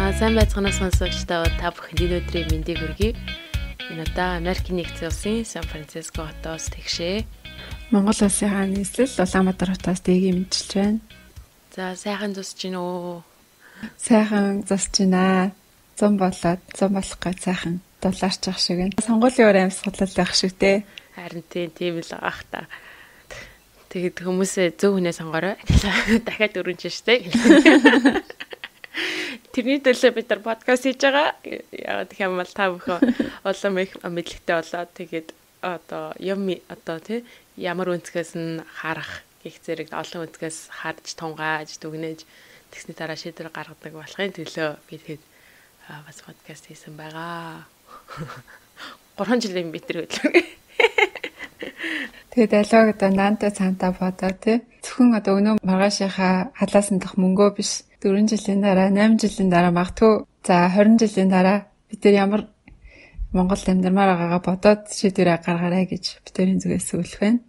Сайн байцгаана сонсогчдоо та бүхэнд энэ өдрийн мэндийг хүргэе. Энэ удаа Америкийн нэгдсэн улсын Сан Франциско хотоос тэгшээ. Монгол улсын нийслэл Улаанбаатар хотоос дэгийг мэдчилж байна. За сайхан зусж гин үү? Сайхан зусж байна. 100 болоод 100 болох гай сайхан дулаарчих шиг байна. Сонгуулийн өөр амьсгалал байх шиг те. Харин тийм л ах та. Тэгэд хүмүүсээ зөв хүнээ сонгорой. Дахиад өргөнч штэ. Тэрний төлөө бид нар подкаст хийж байгаа. Яагаад гэх юм бол та бүхэн улам их мэдлэгтэй болоод тэгээд одоо тий ямар үнцгээс нь харах гих зэрэг олон үнцгээс харж тунгааж дүгнэж тэгсний дараа шийдвэр гаргадаг болохын төлөө би тэгээд бас подкаст хийсэн байгаа. 3 жилийн битэр хөдлөг. Тэгээд алог одоо наантай цаантаа бодоо тий. Зөвхөн одоо өнөө маргаашийнхаа халаасан дах мөнгөө биш 4 жилийн дараа 8 жилийн дараа магадгүй за 20 жилийн дараа бид нар ямар Монгол амьдармаар байгаагаа бодоод шийдвэрээ гаргаарай гэж бидний зүгээс зөвлөх байна.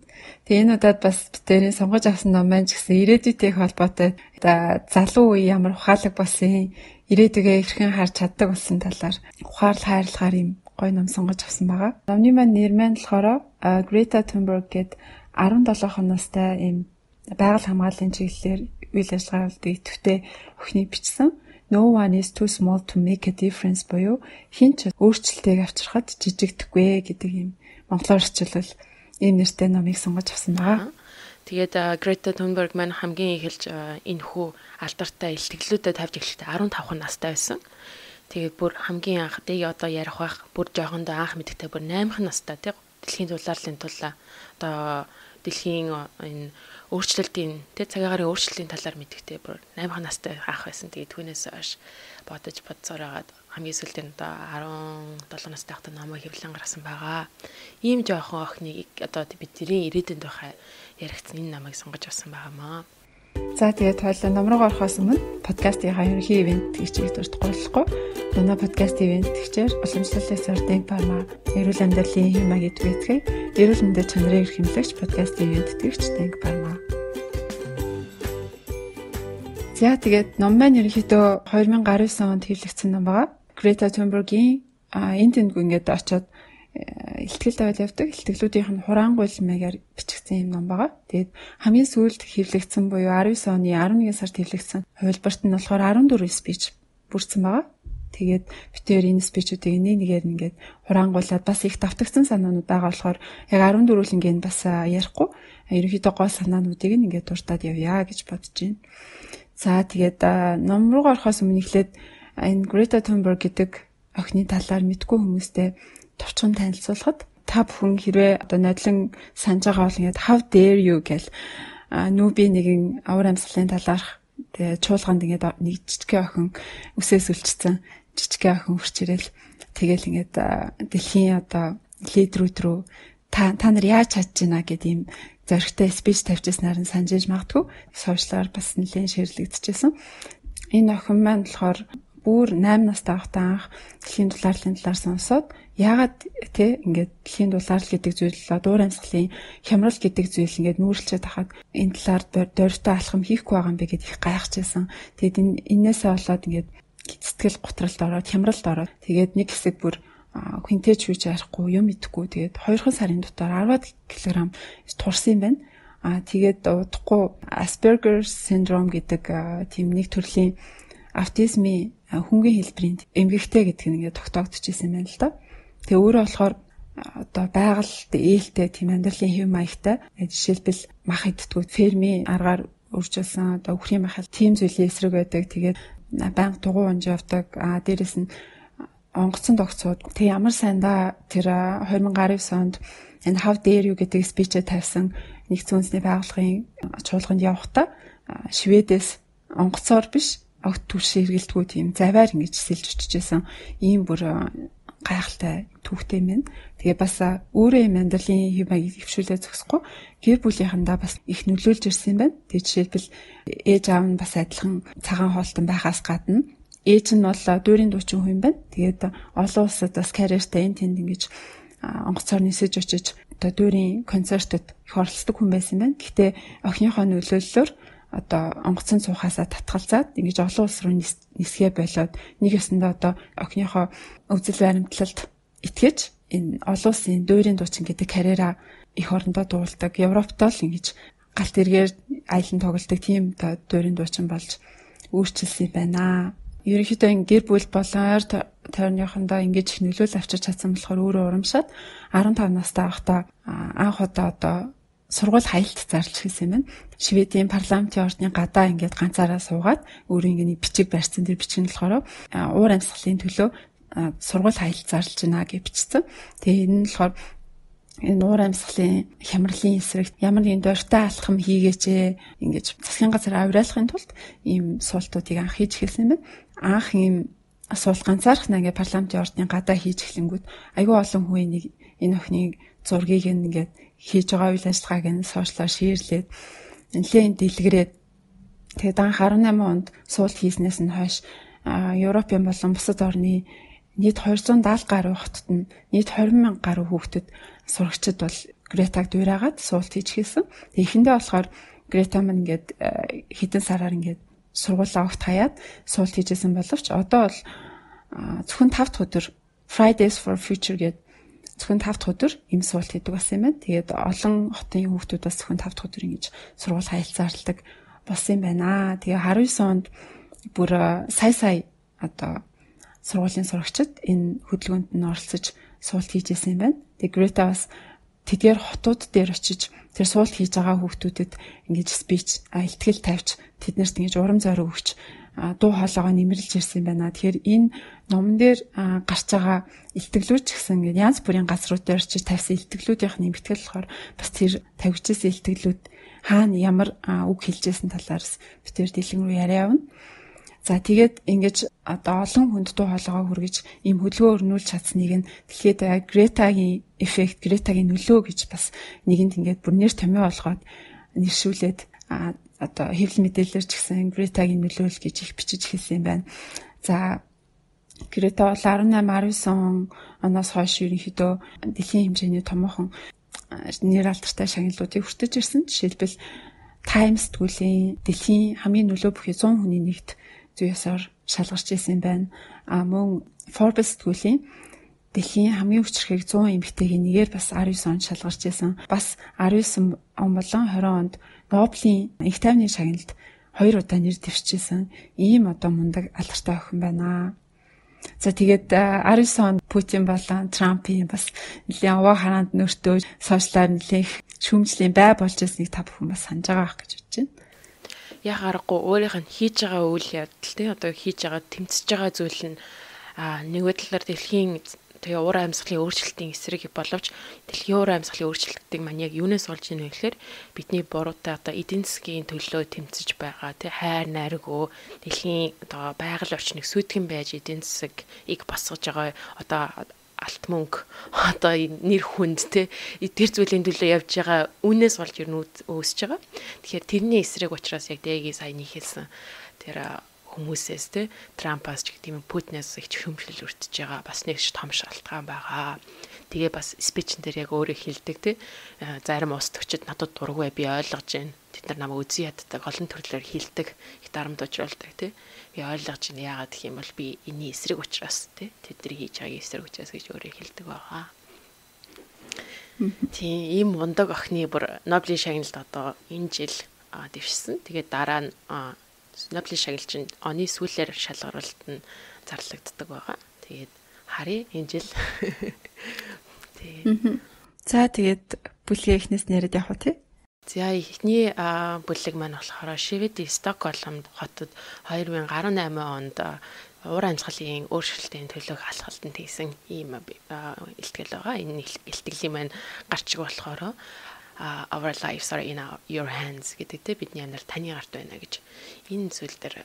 Тэгээ энэ удаад бас бидний сонгож авсан ном маань ч гэсэн ирээдүйтэй холбоотой залуу үе ямар ухаалаг болсон ирээдүгээ хэрхэн харж чаддаг болсон талаар ухаалаг хайрлагаар юм гоё ном сонгож авсан байгаа. Номны маань нэр маань болохоор Greta Thunberg гээд 17 настай ийм байгаль хамгааллын чиглэлээр үйл ажиллагаанд идэвхтэй охины бичсэн No one is too small to make a difference буюу хин ч өөрчлөлтийг авчрахад жижигдэхгүй гэдэг ийм монголоор орчуулбал ийм нэртэй номыг сонгож авсан байгаа. Тэгээд Greta Thunberg маань хамгийн эхэлж энэ хүү алдартай илтгэлүүдэд тавьж эхлэхдээ 15 настай байсан. Тэгээд бүр хамгийн анх одоо ярих байх бүр жоохондоо анх мэддэгтэй бүр 8 настай тий дэлхийн дулаарлын тулаа одоо дэлхийн энэ өөрчлөлтийн цагаагаар өөрчлөлтийн талаар мэддэгтэй бүр 8 настай анх байсан. Тэгээд түүнээс хойш бодож бодсороод хамгийн сүүлдээ одоо 17 настай хата намайг хэвлэн гаргасан байгаа. Ийм жоохон охиныг одоо бидний ирээдүйд байхаа яригдсан энэ намайг сонгож авсан байгаамаа. За тэгээд хоёлаа ном руу орохоос өмнө подкастынхаа ерөнхий ивент гэхийг дурдахгүй. Манай подкаст ивент гэхчээр уламжлалын сордын парма эрүүл амьдралын хэмээ гэдэг үгтэй эрүүл мэндийн чанарыг хэмлэгч подкаст ивент тэгч танк парма. За тэгээд ном маань ерөнхийдөө 2019 онд хэвлэгдсэн ном байгаа. Greta Thunberg-ийн энэ тэндгүй ингээд очиод илтгэл даваад явдаг. Илтгэлүүдийнх нь хураангуйл маягаар бичигдсэн юм ном байгаа. Тэгээд хамгийн сүүлд хэвлэгдсэн буюу 19 оны 11 сард хэвлэгдсэн хувилбарт нь болохоор 14 спич бүрдсэн байгаа. Тэгээд битээр энэ спичүүдийг нэгээр ингээд хураангуулад бас их давтагдсан санаанууд байгаа болохоор яг 14-ийн бас ярихгүй ерөнхийдөө гол санаануудыг ингээд дуртад явъя гэж бодож байна. За тэгээд ном руу орохоос өмнө эхлээд энэ Greta Thunberg гэдэг охины талаар мэдгүй хүмүүстэй товчхон танилцуулахад та бүхэн хэрвээ одоо нодлон санаж байгаа бол ингээд how dare you гэл нүүби нэгэн авар амьсгалын талаарх тэгээ чуулганд ингээд нэг жижигхэн охин үсээс үлчсэн жижигхэн охин хурч ирэл тэгэл ингээд дэлхийн одоо лидерүүд рүү та нар яаж чадж байна гэдэг ийм зоригтой спич тавьчихснаар нь санаж магадгүй сошиалаар бас нэлээд шеэрлэгдэжсэн. Энэ охин маань болохоор бүр 8 настай байхдаа анх дэлхийн дулаарлын талаар сонсоод яагаад ингээд дэлхийн дулаарл гэдэг зүйл дуур амьсгалын хямрал гэдэг зүйл ингээд нүүрлчээд хахад энэ талаар дөрвтэй алхам хийхгүй байгаа юм бэ гэдээ их гайхажсэн. Тэгээд энээсээ болоод ингээд сэтгэл готролд ороод хямралд ороод тэгээд нэг хэсэг бүр хинтээ чүйж ярихгүй юм идэхгүй тэгээд 2 сарын дотор 10 кг турсан юм байна. Тэгээд удахгүй Asperger syndrome гэдэг тийм нэг төрлийн аутизмын хөнгөн хэлбэрийн эмгэгтэй гэдэг нь ингээд тогтоогдчихсэн юм байна л да. Тэгээ өөрөө болохоор одоо байгальд ээлтэй тийм амьдралын хэв маягтай жишээлбэл мах идтгүүд фермийн аргаар үржүүлсэн одоо үхрийн мах тийм зүйлийн эсрэг байдаг. Тэгээд банк дугуй унж явдаг. Дээрэс нь онгоцон тогтцоод тэг ямар сайндаа тэр 2019 онд энэ how dare you гэдэг спичээ тавьсан нэгдсэн үндэсний байгууллагын чуулганд явахдаа Шведээс онгоцоор биш огт түлш эргэлтгүй тийм заваар ингэж сэлж очижсэн ийм бүр гайхалтай түүхтэй юм. Тэгээ бас өөрөө юм амьдралын хэв маягийг хөвшүүлээ зогсохгүй гэр бүлийнхэндээ бас их нөлөөлж ирсэн юм байна. Тэгээ жишээлбэл ээж аав нь бас адилхан цагаан хоолтон байхаас гадна ээж нь бол дүүрийн дуучин хүн байна. Тэгээд олон улсад бас карьертай энэ тэнд ингэж онгоцоор нисэж очиж одоо дүүрийн концертод их оролцдог хүн байсан байна. Гэхдээ охиныхоо нөлөөллөөр одоо онгоцон суухаасаа татгалзаад ингэж олон улс руу нисгээ болоод нэг ёсондоо одоо охиныхоо үзэл баримтлалд итгэж энэ олон улсын дуурийн дуучин гэдэг карьераа их орондоо дуулдаг. Европт л ингэж галт эргээр аялан тоглодог тийм дуурийн дуучин болж өөрчилсөн байна. Ерөнхийдөө энэ гэр бүл болон ойр тойрныхондоо ингэж их нөлөөлөл авчирч чадсан болохоор өөрөө урамшаад 15 настай байхдаа анх удаа одоо сургууль хаялт зарлж хэлсэн юм байна. Шведийн парламентын ордны гадаа ингээд ганцаараа суугаад өөрөө ингээд бичиг барьсан. Тэр бичиг нь болохоор уур амьсгалын төлөө сургууль хаялт зарлж байна гэж бичсэн. Тэгээ энэ нь болохоор энэ уур амьсгалын хямралын эсрэг ямар нэгэн дуртай алхам хийгээч ингэж засгийн газар авирлахын тулд ийм суултуудыг анх хийж эхэлсэн юм байна. Анх ийм асуулт ганцаархнаа ингээд парламентын ордны гадаа хийж эхлэнгүүт айгүй олон хүн энэ охиныг зургийг ингээд хийж байгаа үйл ажиллагааг нь сошиалаар шеэрлээд нэлээд дэлгэрээд тэгээд анх 18 онд суулт хийснээс нь хойш Европын болон бусад орны нийт 270 гаруй хотод нь нийт 20,000 гаруй хүүхдэд сурагчид бол Гретаг дуурайгаад суулт хийж хийсэн. Эхэндээ болохоор Грета маань ингээд хэдэн сараар ингээд сургуулаа огт хаяад суулт хийжсэн боловч одоо бол зөвхөн 5 дахь өдөр Fridays for Future гэдэг зөвхөн 5 дахь өдөр ийм суулт хийдэг болсон юм байна. Тэгээд олон хотын хүүхдүүд бас зөвхөн 5 дахь өдөр ингэж сургууль хаялцаарладаг болсон юм байна. Тэгээ 19 онд бүр сая одоо сургуулийн сурагчид энэ хөдөлгөөнд нь оролцож суулт хийжсэн юм байна. Тэгээ Грета бас тэдгээр хотууд дээр очиж тэр суулт хийж байгаа хүүхдүүдэд ингэж спич илтгэл тавьж тэднэрт ингэж урам зориг өгч дуу хоолойгоо нэмэрлж ирсэн байна. Тэгэхээр энэ номон дээр гарч байгаа илтгэлүүд ч гэсэн ингэ янз бүрийн газрууд дээр очиж тавьсан илтгэлүүдийнх нь нэмэгтгэл болохоор бас тэр тавьжсэн илтгэлүүд хаана ямар үг хэлжсэн талаараас бид тэр дэлгэн рүү яриа явна. За тэгээд ингэж одоо олон хүнд дуу хоолойгоо хүргэж ийм хөдөлгөөн өрнүүлж чадсныг нь тэгэхээр Гретагийн эффект, Гретагийн нөлөө гэж бас нэгэнд ингээд бүр нэр томьёо олгоод нэршүүлээд одоо хэвлэл мэдээлэлэр ч гэсэн Гретагийн нөлөөлөл гэж их бичиж хэлсэн юм байна. За Грета бол 18-19 оноос хойш ерөнхийдөө дэлхийн хэмжээний томоохон нэр алдартай шагналуудыг хүртэж ирсэн. Жишээлбэл Times сэтгүүлийн дэлхийн хамгийн нөлөө бүхий 100 хүний нэгт зүйсээр шалгарч ирсэн байна. Мөн Forbes сэтгүүлийн дэлхийн хамгийн хүчирхэг 100 эмэгтэйгийн нэгээр бас 19 онд шалгарч ирсэн. Бас 19 он болон 20 онд Нобелийн их тайвны шагналд 2 удаа нэр дэвшижсэн ийм одоо мундаг алдартай охин байна. За тэгээд 19 онд Путин болон Трампийн бас нэлийн овоо хараанд нөртөө сошиалаар нэлээх шүүмжлийн бай болж ирснийг та бүхэн бас санаж байгаа байх гэж бодож байна. Яг аргагүй өөрийнх нь хийж байгаа үйл явдал тий одоо хийж байгаа тэмцэж байгаа зүйл нь нэгэн талаар дэлхийн тэгээ уур амьсгалын өөрчлөлтийн эсрэг боловч дэлхийн уур амьсгалын өөрчлөлтийг маань яг юунаас олж ийнэ гэхээр бидний буруутай одоо эдийн засгийн төлөө тэмцэж байгаа тий хайр найргуу дэлхийн одоо байгаль орчныг сүйтгэн байж эдийн засгийг босгож байгаа одоо алт мөнгө одоо нэр хүнд те тэр зүйлийн төлөө явж байгаа үнээс болж ер нь үүсэж байгаа. Тэгэхээр тэрний эсрэг учраас яг дэгийн саяны хэлсэн тэр хүмүүсээс те Трампаас ч гэдэг юм Путинаас их шөмжлөл өртөж байгаа бас нэг том шалтгаан байгаа. Тэгээ бас спичэн дээр яг өөрөө хэлдэг те зарим улс төчид надад дургүй би ойлгож байна. Тэд нар намайг үзэн яддаг олон төрлөөр хэлдэг их дарамтжуулдаг те би ойлгож байна яагаад гэх юм бол би энэний эсрэг учраас те тэдний хийж байгаагийн эсрэг учраас гэж өөрөө хэлдэг байгаа. Тийм ийм мундаг охины бүр Нобелийн шагналд одоо энэ жил дэвшсэн. Тэгээд дараа нь Нобелийн шагнал чинь оны сүүлээр шалгаруулалт нь зарлагддаг байгаа. Тэгээд харъя энэ жил. За тэгээд бүлгээ эхнээс нэрэд явах уу тий? За эхний бүлэг маань болохоор Шведийн Стокгольм хотод 2018 онд уур амьсгалын өөрчлөлтийн төлөөх алхалтанд хийсэн ийм илтгэл байгаа. Энэ илтгэлийн маань гарч байгаа болохоор our lives are in your hands гэдэг те бидний амьдрал таны гарт байна гэж энэ зүйл дээр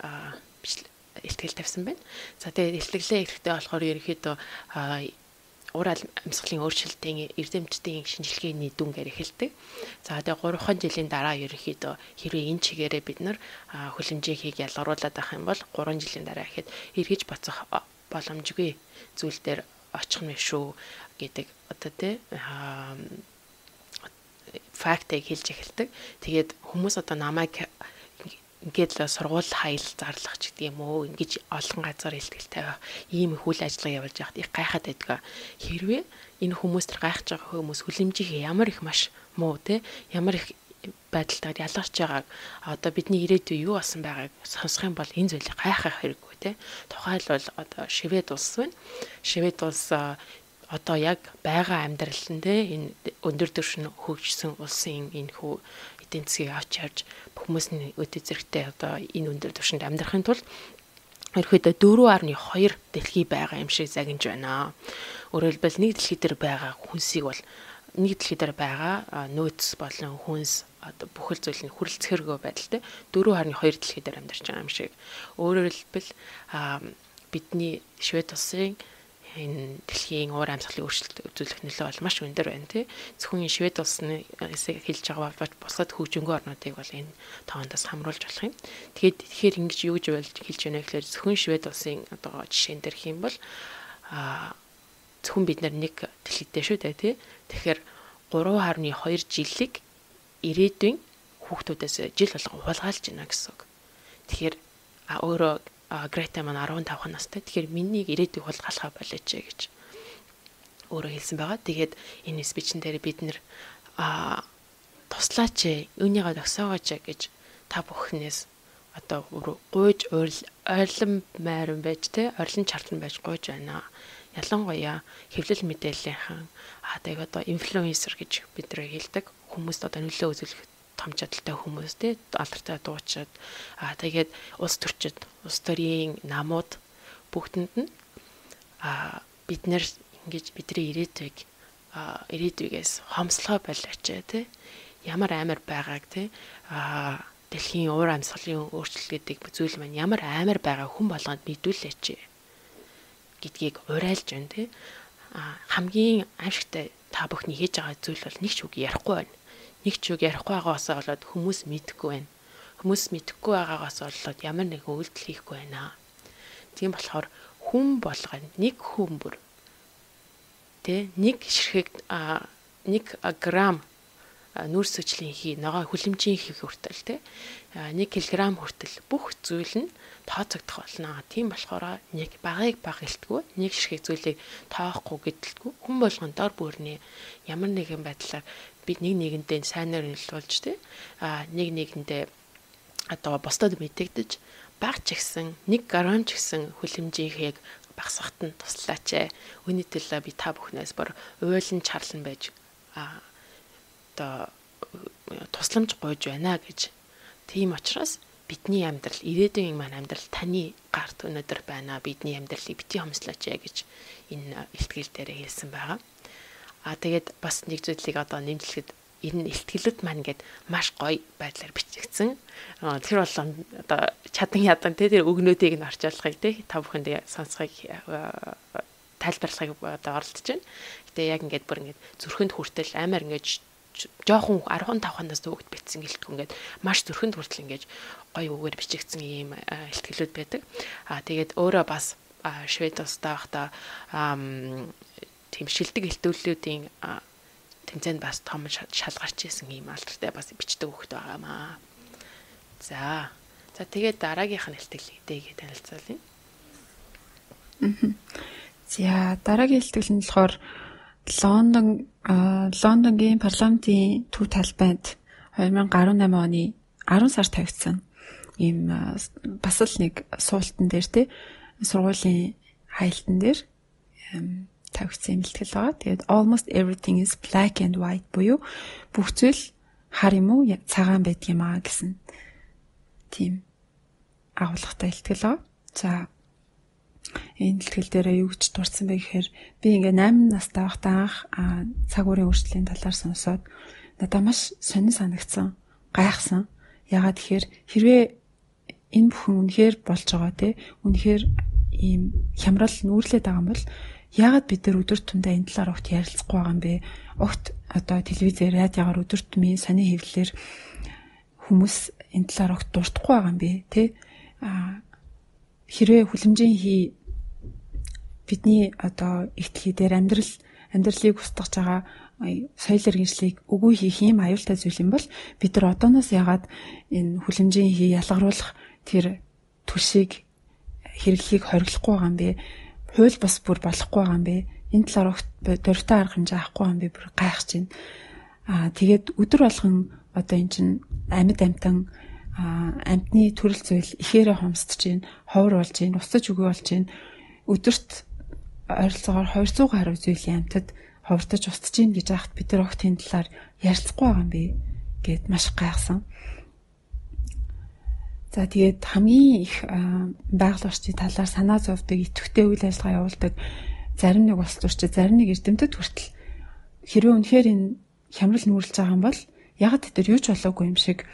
илтгэл тавьсан байна. За тэгээд илтгэлээ ирэхдээ болохоор ерөнхийдөө уур амьсгалын өөрчлөлтийн эрдэмтдийн шинжилгээний дүнгээр эхэлдэг. За тэгээд 3 жилийн дараа ерөнхийдөө хэрвээ энэ чигээрээ бид нар хүлэмжийг ялгаруулад авах юм бол 3 жилийн дараа ихэд эргэж бацах боломжгүй зүйл дээр очих нь шүү гэдэг одоо тий фактыг хэлж эхэлдэг. Тэгээд хүмүүс одоо намайг ингээд л сургууль хаял зарлах ч гэдэг юм уу, ингэж олон газар илтгэл тавих ийм үйл ажиллагаа явуулж байхад их гайхаад байдаг. Хэрвээ энэ хүмүүс төр гайхаж байгаа хүмүүс хүлэмжийг ямар их маш муу те, ямар их байдалтайгаар ялгарч байгааг одоо бидний ирээдүй юу болсон байгааг сонсох юм бол энэ зүйлийг гайхах хэрэггүй те. Тухайлбал одоо Швед улс байна. Швед улс одоо яг байгаа амьдралын те энэ өндөр түвшин хөгжсөн улсын энэ хүү эдийн засгийг авч явж хүмүүсийн өдөө зэрэгтэй одоо энэ өндөр түвшинд амьдрахын тулд ерөөдөө 4.2 дэлхий байгаа юм шиг загинж байна. Өөрөөр хэлбэл нэг дэлхий дээр байгаа хүнсийг бол нэг дэлхий дээр байгаа нөөц болон хүнс одоо бүхэл зүйл нь хүрэлцэхэргүй байдалтай 4.2 дэлхий дээр амьдарч байгаа юм шиг. Өөрөөр хэлбэл бидний Швед улсын энэ дэлхийн уур амьсгалын өөрчлөлт үзүүлэх нөлөө бол маш өндөр байна тий. Зөвхөн Швед улсны хэлж байгаа бол бусад хөгжингөө орнуудыг бол энэ тоондоос хамруулж болох юм. Тэгэхээр ингэж юу гэж хэлж байна гэхээр зөвхөн Швед улсын одоо жишээн дээр хэм бол зөвхөн бид нэг дэлхийдээ шүү дээ тий. Тэгэхээр 3.2 жилиг ирээдүйн хүүхдүүдээс жил болгон хулгайлж байна гэсэн үг. Тэгэхээр өөрөө Грета маань 15 настай. Тэгэхээр минийг ирээдүйг хулгайлахаа болооч гэж өөрөө хэлсэн байгаа. Тэгээд энэ спичэн дээр бид нэр туслаач, үүнийгээ төгсөөгөөч гэж та бүхнээс одоо гуйж ойрлон майран байж те ойрлон чарлан байж гуйж байна. Ялангуяа хэвлэл мэдээллийнхэн тэгээд одоо инфлюенсер гэж бид нэр хэлдэг хүмүүст одоо нөлөө үзүүлэх том чадaltaй хүмүүс те алдартай дуучид тэгээд улс төрчид улс төрийн намууд бүгдэнд нь бид нэр ингэж бидний ирээдүйгээс хомслогоо болооч те ямар амар байгааг те дэлхийн уур амьсгалын өөрчлөлт гэдэг зүйл маань ямар амар байгаа хүн болгонд мэдүүлээч гэдгийг урайлж байна те хамгийн аимшигтай та бүхний хийж байгаа зүйл бол нэг ч үг ярихгүй байна. Нэг ч үг ярихгүй байгаагаас болоод хүмүүс мэдэхгүй байна. Хүмүүс мэдэхгүй байгаагаас болоод ямар нэгэн үйлдэл хийхгүй байна. Тийм болохоор хүн болгоно нэг хүн бүр тэ нэг ширхэг 1 грамм нүүрс хүчлийн хий ногоо хүлэмжийн хийх хүртэл тэ 1 кг хүртэл бүх зүйл нь тооцогдох болно. Тийм болохоор нэг багыг баг илтгүү нэг ширхэг зүйлийг тоохгүй гэдэлтгүү хүн болгоно дор бүрний ямар нэгэн байдлаар бид нэгэндээ сайнаар нөлөөлж тэ нэг нэгэндээ одоо бусдад мэдэгдэж баг ч гэсэн 1 грамм ч гэсэн хүлэмжийнхийг багсахад нь туслаач. Үүний төлөө би та бүхнээс бүр уйлан чарлан байж одоо тусламж гуйж байна гэж. Тийм учраас бидний амьдрал ирээдүйн маань амьдрал таны гарт өнөдөр байна. Бидний амьдралыг бити хомслооч гэж энэ ихтгэл дээр хэлсэн байгаа. Тэгээд бас нэг зүйлийг одоо нэмжлэхэд энэ ихтгэлүүд маань ингээд маш гоё байдлаар бичигдсэн. Тэр бол одоо чадан ядан тэр өгнүүдийг нь орчуулахыг та бүхэнд сонсохыг тайлбарлахыг одоо оролдож байна. Гэтэ яг ингээд бүр ингээд зүрхэнд хүртэл амар ингээд жоохон 15 нас төгөд битсэн гэлтгүй ингээд маш зүрхэнд хүртэл ингээд гоё үгээр бичигдсэн ийм ихтгэлүүд байдаг. Тэгээд өөрөө бас Швед улстай байхдаа тийм шилдэг хэлтүүллүүдийн тэмцээнд бас том шалгарч исэн ийм алдартай бас бичдэг хөхт байгаамаа. За тэгээд дараагийнх нь хэлтгэлтэй танилцуулъя. За дараагийн хэлтгэл нь болохоор Лондонгийн парламентын төв талбайд 2018 оны 10 сард тавигдсан ийм бас л нэг суултан дээр те сургуулийн хаялтан дээр тавигдсан имэлтгэл байгаа. Тэгээд almost everything is black and white буюу бүх зүйл хар юм уу цагаан байдаг юм аа гэсэн тийм агуулгатай илтгэл байгаа. За энэ илтгэл дээр юу гэж дурдсан бэ гэхээр би ингээ 8 настай байхдаа анх цаг уурын өөрчлөлийн талаар сонсоод надад маш сонир санагдсан, гайхсан. Ягаад тэгэхээр хэрвээ энэ бүхэн үнэхээр болж байгаа те үнэхээр ийм хямрал нүүрлээд байгаа юм бол яагаад бид нар өдөр тутмын энэ талаар огт ярилцахгүй байгаа юм бэ? Огт одоо телевизээр, радиогаар өдөр тутмын сонир хэвлэлээр хүмүүс энэ талаар огт дуртахгүй байгаа юм бэ? Тэ? Хэрвээ хүлэмжийн хий бидний одоо ихтлхий дээр амьдралыг устгаж байгаа соёл иргэншлийг үгүй хийх юм аюултай зүйл юм бол бид нар одооноос ягаад энэ хүлэмжийн ялгаруулах тэр түлшийг хэрэглэхийг хориглохгүй байгаа юм бэ? Хууль бус бүр болохгүй байгаа юм бэ? Энэ талаар дөрвтэй арга хэмжээ авахгүй байгаа юм бэ? Бүр гайхаж байна. Тэгээд өдөр болгон одоо эн чин амьд амтан амтны төрөл зүйл ихээрээ хомсдож байна, ховор болж байна, устж өгөө болж байна. Өдөрт ойролцоогоор 200 гаруй зүйлийн амтад ховортож устж байна гэж ахад бид нар огт энэ талаар ярилцахгүй байгаа юм би гэд маш гайхсан. За тэгээд хамгийн их байгаль орчны талаар санаа зовдөг, идэвхтэй үйл ажиллагаа явуулдаг зарим нэг улс төрчид, зарим нэг эрдэмтэд хүртэл хэрвээ үнэхээр энэ хямрал нүүрлж байгаа юм бол яг тэр юу ч болоогүй юм шиг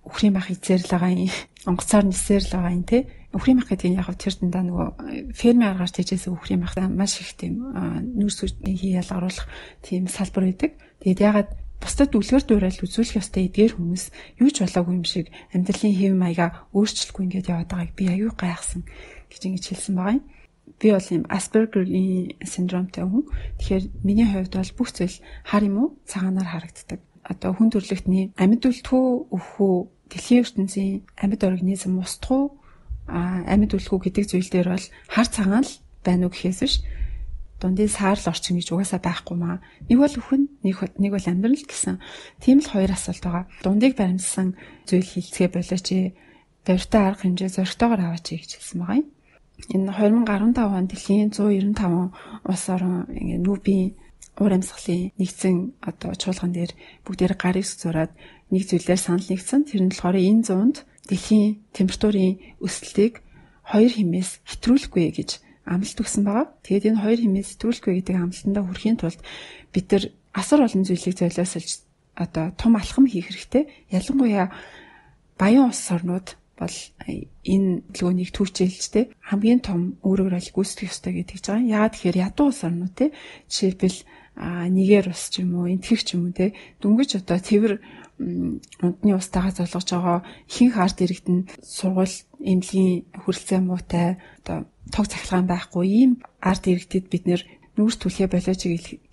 үхрийн бах эзээр л байгаа юм. Онгоцоор нисээр л байгаа юм те. Үхрийн бах гэдэг нь яг тэр дандаа нөгөө фермийн аргаар тэжээсэн үхрийн бах маш их тийм нүүрс хүчний ялгаруулах тийм салбар байдаг. Тэгээд ягаад бусдад үлгэр дуурайл үзүүлэх ёстой эдгээр хүмүүс юу ч болоогүй юм шиг амьдралын хэв маягаа өөрчлөхгүй ингээд яваад байгааг би аюу гайхсан гэж ингэж хэлсэн байгаа юм. Би бол юм Asperger-ийн синдромтой хүн. Тэгэхээр миний хувьд бол бүх зүйл хар юм уу цагаанаар харагддаг. Одоо хүн төрөлхтний амьд үлдэх үхүү дэлхийн ертөнцийн амьд организм устгах уу амьд үлдэх үү гэдэг зүйл дээр бол хар цагаан л байна уу гэхээс биш дундын саарл орчин гэж угаасаа байхгүй маа. Нэг бол үхэн, нэг бол амьдрал гэсэн. Тийм л хоёр асуулт байгаа. Дундыг баримтсан зүйл хилцгээ болооч дөрвтэй арга хэмжээ зөрөгтэйгээр аваач гэж хэлсэн байгаа юм. Энэ 2015 онд дэлхийн 195 улс орон ингээ нүүбийн уур амьсгалын нэгдсэн одоо чуулган дээр бүгдээр гарыг зураад нэг зүйлээр санал нэгдсэн. Тэр нь болохоор энэ зуунд дэлхийн температурын өсөлтийг 2 хэмээс хэтрүүлэхгүй гэж амлалт өгсөн байгаа. Тэгээд энэ 2 хэмээс хэтрүүлэхгүй гэдэг амлалтандаа хүрэхийн тулд бид нар асар олон зүйлийг золиослж одоо том алхам хийх хэрэгтэй. Ялангуяа баян улс орнууд бол энэ төлөвийг түүчээлжтэй хамгийн том өөрөөр аль гүйцэтгэх ёстой гэж байгаа. Яагаад тэгэхээр ядуу улс орнууд те жишээлбэл Нигер ус ч юм уу, энтгэх ч юм уу те дөнгөж одоо цэвэр унтны устайгаа золгож байгаа ихэнх ард иргэд нь сургууль эмнэлгийн хүрэлцээ муутай одоо тог цахилгаан байхгүй ийм ард иргэдэд бид нүүрс түлхээ болооч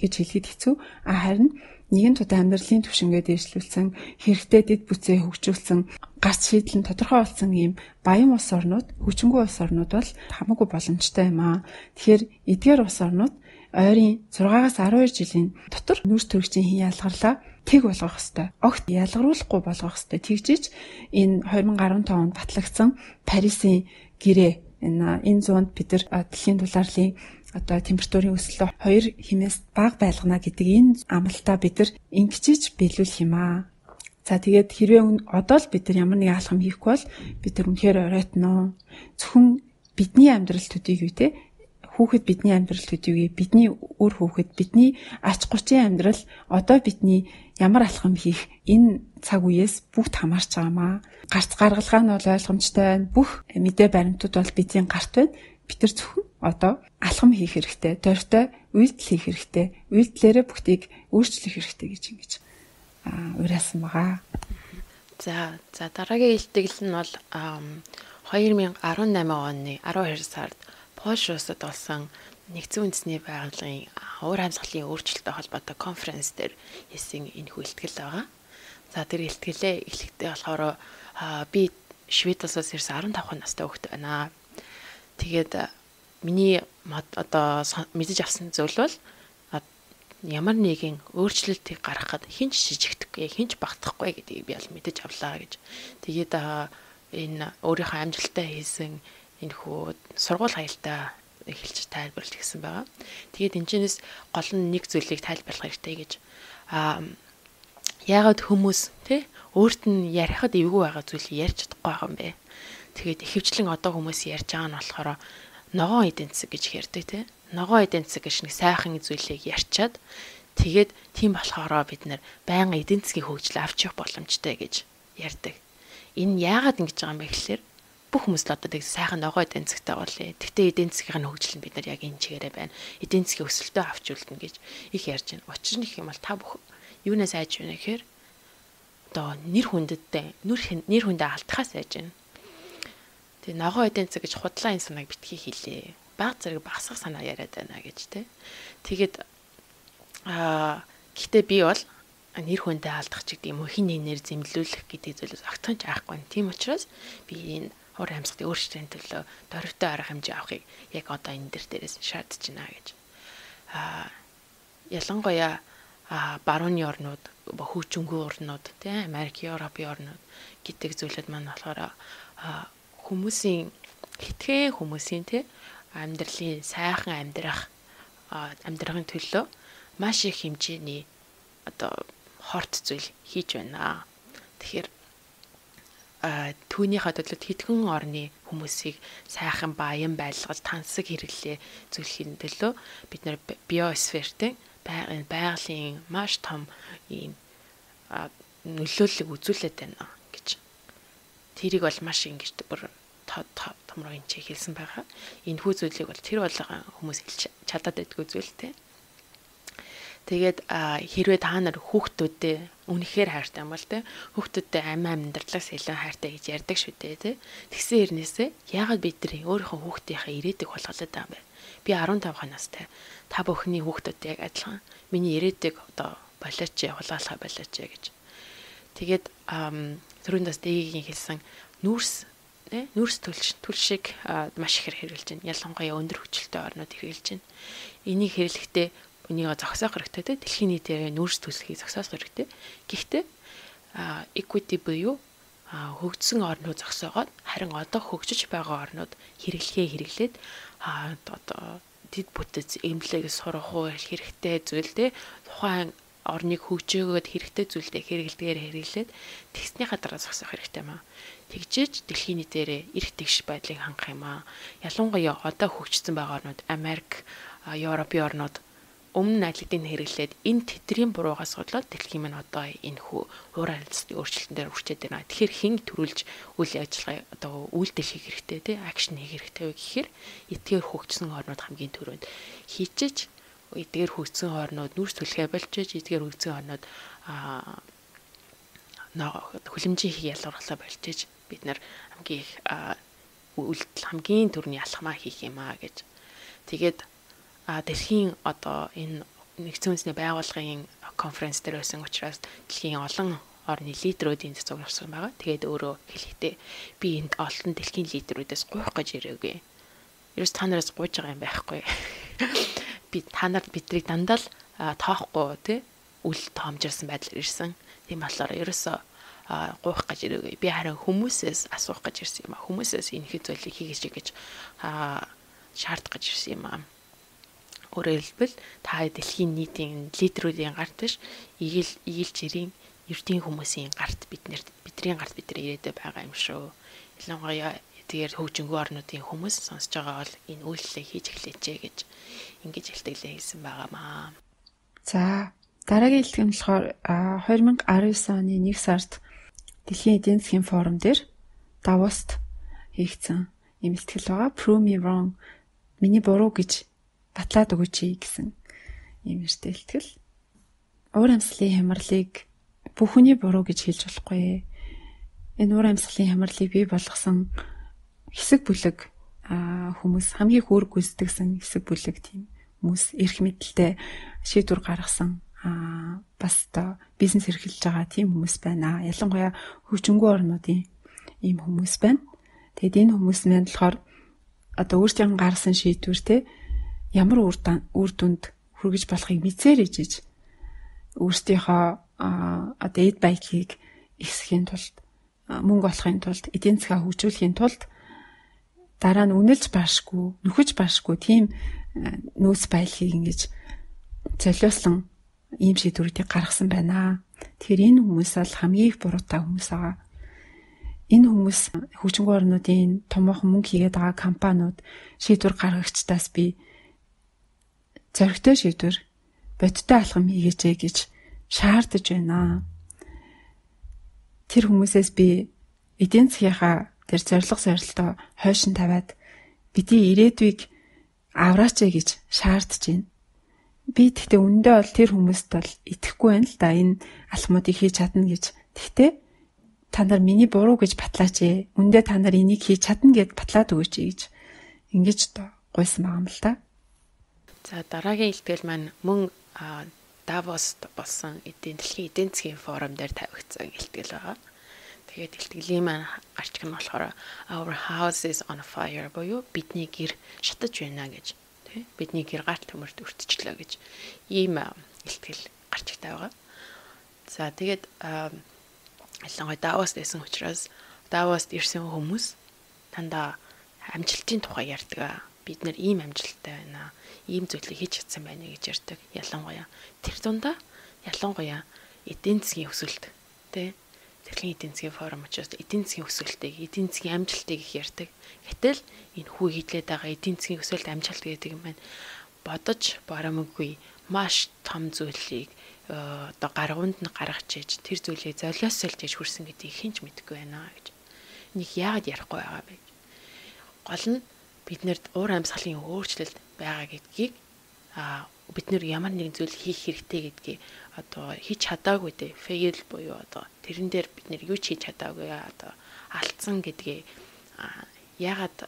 гэж хэлэхэд хэцүү. Харин нэгэн тудаа амьдралын түвшингээ дээшлүүлсэн, хэрэгтэй дэд бүтцээ хөгжүүлсэн, гарц шийдлэн тодорхой болсон ийм баян улс орнууд, хүчингүй улс орнууд бол хамаагүй боломжтой юм аа. Тэгэхээр эдгээр улс орнууд ойрын 6-аас 12 жилийн дотор нүүрс төрөгчийн хийн ялгарлаа тэг болгох ёстой. Огт ялгаруулахгүй болгох ёстой. Тэгжиж энэ 2015 онд батлагдсан Парисын гэрээ энэ зуунд бид нар дэлхийн дулаалын одоо температурын өсөлтөө 2 хэмээс бага байлгана гэдэг энэ амлалтаа бид нар ингэжиж биелүүлэх юм аа. За тэгээд хэрвээ одоо л бид нар ямар нэг алхам хийхгүй бол бид нар үнэхээр оройтноо. Зөвхөн бидний амьдрал төдийг үү те хүүхэд бидний амьдрал төдийг бидний өөр хүүхэд бидний ач гучийн амьдрал одоо бидний ямар алхам хийх энэ цаг үеэс бүгд хамаарч байгаамаа. Гарц гаргалгаа нь бол ойлгомжтой байна. Бүх мэдээ баримтууд бол бидний гарт байна. Бид нар зөвхөн одоо алхам хийх хэрэгтэй, дөрвтэй үйлдэл хийх хэрэгтэй, үйлдэлээрээ бүгдийг өөрчлөх хэрэгтэй гэж ингэж уриалсан байгаа. За дараагийн илтгэл нь бол 2018 оны 12 сард Польш улсад болсон Нэгдсэн үндэсний байгууллагын уур амьсгалын өөрчлөлттэй холбоотой конференц дээр хийсэн энэ илтгэл байгаа. За тэр илтгэлээ эхлэхдээ болохоор би Швед улсаас ирсэн 15 настай хүүхэд байна. Тэгээд миний одоо мэдэж авсан зүйл бол ямар нэгэн өөрчлөлтийг гаргахад хинч шижигдэхгүй, хинч багтахгүй гэдгийг би бол мэдэж авлаа гэж. Тэгээд энэ өөрийнхөө амжилттай хийсэн энэ хүү сургууль хаялтаа эхэлж тайлбарлаж гисэн байгаа. Тэгээд энэчнээс гол нь нэг зүйлийг тайлбарлах хэрэгтэй гэж. Яагаад хүмүүс те өөрт нь ярихад эвгүй байгаа зүйлийг ярьж чадахгүй байгаа юм бэ? Тэгээд ихэвчлэн одоо хүмүүс ярьж байгаа нь болохоор ногоон эдийн засаг гэж ярьдаг те. Ногоон эдийн засаг гэж нэг сайхан зүйлийг ярьчаад тэгээд тийм болохоор бид нэр байнга эдийн засгийн хөгжил авч явах боломжтой гэж ярьдаг. Энэ яагаад ингэж байгаа юм бэ гэхээр бүх хүмүүс л одоо тэг сайхан ногоо эдийн засагтай болъё. Тэгтээ эдийн засгийн хөгжил нь бид нар яг энэ чигээрээ байна. Эдийн засгийн өсөлтөө авч үлдэнэ гэж их ярьж байна. Учир нь их юм бол та бүх юунаас айж байна гэхээр одоо нэр хүндээ алдахаас айж байна. Тэгээ ногоо эдийн засаг гэж худлаа энэ санааг битгий хэлээ. Баг зэрэг багсах санаа яриад байна гэж тэ. Тэгээд Гэхдээ би бол нэр хүндээ алдах ч гэдэг юм уу, хин нэр зэмлүүлэх гэдэг зүйлээс огтхон ч аахгүй. Тийм учраас би энэ уур амьсгалын өөрчлөлтийн төлөө дөрвтэй арга хэмжээ авахыг яг одоо энэ дээрээс шаардж байна гэж. Ялангуяа барууны орнууд, хөгжингүй орнууд, тийм Америк, Европын орнууд гэдэг зүйлүүд маань болохоор хүмүүсийн хитгэн хүмүүсийн тийм амьдралын сайхан амьдрахын төлөө маш их хэмжээний одоо хорт зүйл хийж байна. Тэгэхээр түүнийхээ төлөө хэдхэн орны хүмүүсийг сайхан баян байлгаж тансаг хэрэглээ зүйлхийн төлөө бид нэр биосфертэй байгалийн маш том ийм нөлөөллөг үзүүлээд байна гэж. Тэрийг бол маш ингэж бүр томроо энэ ч хэлсэн байгаа. Энэ хүү зүйлийг бол тэр болгон хүмүүс чадаад байдгүй зүйлтэй. Тэгээд хэрвээ та нар хүүхдүүдэд үнэхээр хайртай юм бол те хүүхдүүдэд амьдралаас илүү хайртай гэж ярьдаг шүү дээ те. Тэгсэн хэрнээсээ яагаад бид нар өөрийнхөө хүүхдийнхээ ирээдүйг болгоод байгаа юм бэ? Би 15 настай. Та бүхний хүүхдүүд яг адилхан. Миний ирээдүйг одоо болооч хулгайлах болооч гэж. Тэгээд түрүүндээс дэгийн хэлсэн нүүрс төлшиг маш их хэрэгжилж байна. Ялангуяа өндөр хүчтэй орнууд хэрэгжилж байна. Энийг хэрэглэхдээ энийг зогсоох хэрэгтэй те. Дэлхийн нийтээр нүүрс төлсхийг зогсоох хэрэгтэй. Гэхдээ equity буюу хөгжсөн орнууд зогсоогоод харин одоо хөгжиж байгаа орнууд хэрэглээд одоо дэд бүтэц эмнэлэг сурах хэрэгтэй зүйл те. Тухайн орныг хөгжөөгөөд хэрэгтэй зүйлдээ хэрэглээд тэгснийхаа дараа зогсоох хэрэгтэй маа. Тэгжээж дэлхийн нийтээр эрх тэгш байдлыг хангах юм аа. Ялангуяа одоо хөгжсөн байгаа орнууд Америк, Европын орнууд өмнө айлтыг хэрэглээд энэ тэдрийн буруугаас болоод дэлхийн маань одоо энэ уур амьсгалын өөрчлөлтөнд хүрчээд байна. Тэгэхээр хэн төрүүлж үйл ажиллагаа одоо үйлдэл хийх хэрэгтэй те акшн хийх хэрэгтэй вэ гэхээр эдгээр хөгжсөн орнууд хамгийн түрүүнд хийчиж эдгээр хөгжсөн орнууд нүүрс төлхөө болчихж эдгээр хөгжсөн орнууд хүлэмжийн хийх ялгарлаа болчихж бид нар хамгийн түрүүний алхмаа хийх юм аа гэж. Тэгээд дэлхийн одоо энэ нэгдсэн үндэсний байгууллагын конференц дээр байсан учраас дэлхийн олон орны лидерүүдийн цэцэг орсон байгаа. Тэгээд өөрөө хэлэхдээ би энд олон дэлхийн лидерүүдээс гуйх гэж ирээгүй. Ерөөс та нараас гуйж байгаа юм байхгүй. Бидрийг дандаа л тоохгүй тий үл тоомжирсан байдлаар ирсэн. Тийм болохоор ерөөсөө гуйх гэж ирээгүй. Би харин хүмүүсээс асуух гэж ирсэн юм аа. Хүмүүсээс энэ их зүйлийг хийгээч гэж шаардах гэж ирсэн юм аа. Өөрөөр хэлбэл та дэлхийн нийтийн лидерүүдийн гарт биш ийл жирийн эрдийн хүмүүсийн гарт бидний гарт ирээдэй байгаа юм шүү. Ялангуяа тэгээд хөгжингүй орнуудын хүмүүс сонсож байгаа бол энэ үйлчлэлийг хийж эхлэжээ гэж ингэж хэлтгэлээ хэлсэн байгаамаа. За дараагийн хэлтгэл нь болохоор 2019 оны 1 сард Дэлхийн эдийн засгийн форум дээр Давост хийгдсэн юм хэлтгэл байгаа. Prove me wrong. Миний буруу гэж батлаад өгөөч гэсэн юм эртээ хэлтгэл. Уур амьсгалын хямралыг бүхний буруу гэж хэлж болохгүй. Энэ уур амьсгалын хямралыг бий болгосон хэсэг бүлэг хүмүүс хамгийн хөөрг гүйцэтгэсэн хэсэг бүлэг тийм хүмүүс эрх мэдэлтэй шийдвэр гаргасан бас та бизнес эрхэлж байгаа тийм хүмүүс байна. Ялангуяа хөгжингүй орнуудын ийм хүмүүс байна. Тэгэд энэ хүмүүс маань болохоор одоо өөрсдийн гаргасан шийдвэртэй ямар үр дүнд хүргэж болохыг мэдсээр ижиж өөрсдийнхөө одоо эд баялагийг ихсэхийн тулд мөнгө олохын тулд эдийн засгаа хөгжүүлэхийн тулд дараа нь үнэлж баашгүй нөхөж баашгүй тийм нөөц баялагийг ингэж золиослон ийм шийдвэрүүдийг гаргасан байна. Тэгэхээр энэ хүмүүс бол хамгийн их буруутай хүмүүс байгаа. Энэ хүмүүс хөгжингүй орнуудын томоохон мөнгө хийгээд байгаа компаниуд шийдвэр гаргагчдаас би зоригтой шийдвэр бодиттой алхам хийгээч гэж шаардаж байна. Тэр хүмүүсээс би эдийн засгийнхаа тэр зорилтоо хойш нь тавиад бидний ирээдүйг авраач гэж шаардаж байна. Би тэгтээ үндэ бол тэр хүмүүст бол итгэхгүй байна л да энэ алхмуудыг хийж чадна гэж. Тэгтээ та нар миний буруу гэж батлаач. Үндэ та нар энийг хийж чадна гэд батлаад өгөөч гэж ингэж гуйсан байгаа юм л да. За дараагийн хэлтгэл маань мөн Давост болсон дэлхийн эдийн засгийн форум дээр тавигдсан илтгэл байгаа. Тэгээд илтгэлийн маань гарчих нь болохоор Our house is on fire буюу бидний гэр шатаж байна гэж тий бидний гэр гар төмөрт өртчихлөө гэж ийм илтгэл гарчигтай байгаа. За тэгээд ялангуяа Давост байсан учраас Давост ирсэн хүмүүс дандаа амжилтын тухай ярьдаг. Бид нэр ийм амжилттай байна. Ийм зүйлийг хийж чадсан байна гэж ярьдаг. Ялангуяа тэр дундаа ялангуяа эдийн засгийн өсөлт тий Дэлхийн эдийн засгийн форум учраас эдийн засгийн өсөлтийг, эдийн засгийн амжилтыг их ярьдаг. Гэтэл энэ хүү хилээд байгаа эдийн засгийн өсөлт амжилт гэдэг юм байна. Бодож барамгүй маш том зүйлийг одоо гаргуунд нь гаргаж иж тэр зүйлийг золиосолж иж хүрсэн гэдгийг хинч мэдэхгүй байна гэж. Энийг яагаад ярихгүй байгаа бэ? Гол нь биднэрд уур амьсгалын өөрчлөлт байгаа гэдгийг бид нэр ямар нэгэн зүйл хийх хэрэгтэй гэдгийг одоо хийж чадаагүй дээ. Fail буюу одоо тэрэн дээр бид нэр юу ч хийж чадаагүй одоо алдсан гэдгийг яагаад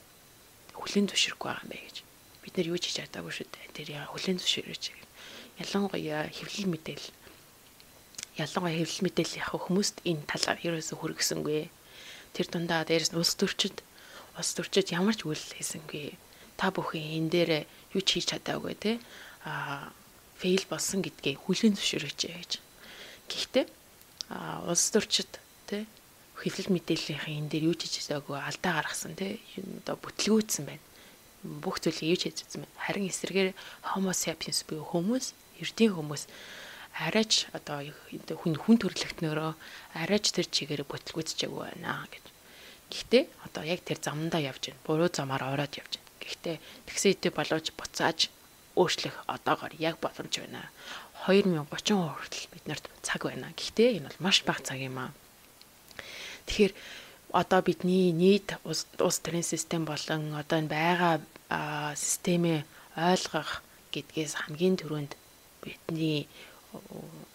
хүлээн зөвшөөрөхгүй байгаа юм бэ гэж. Бид нэр юу ч хийж чадаагүй шүү дээ. Тэр яагаад хүлээн зөвшөөрөөч гэх. Ялангуяа хэвлэл мэдээлэл явах хүмүүст энэ талаар ерөөсө хүргэсэнгүй. Тэр дундаа дээрээс улс төрчид ямар ч үйл хийсэнгүй. Та бүхэн энэ дээр юу ч хийж чадаагүй те фейл болсон гэдгийг хүлээн зөвшөөрөөч гэж. Гэхдээ улс төрчид те хэвлэл мэдээллийнхээ энэ дээр юу ч хийж чадаагүй алдаа гаргасан те одоо бүтлгүүцсэн байна. Бүх зүйлийг юу ч хийж чадсан байна. Харин эсрэгээр Homo sapiens буюу хүмүүс, эрдийн хүмүүс арайч одоо хүн төрөлхтнөрөө арайч тэр чигээр бүтлгүүцчихэгүй байна гэж. Гэхдээ одоо яг тэр замдаа явж байна. Буруу замаар ороод явж байна. Гэхдээ тэгсэн хэдий болооч буцааж өөрчлөх одоогоор яг боломж байна. 2030 хүртэл биднэрт цаг байна. Гэхдээ энэ бол маш бага цаг юм аа. Тэгэхээр одоо бидний нийт улс төрийн систем болон одоо энэ байгаа системээ ойлгох гэдгээс хамгийн түрүүнд бидний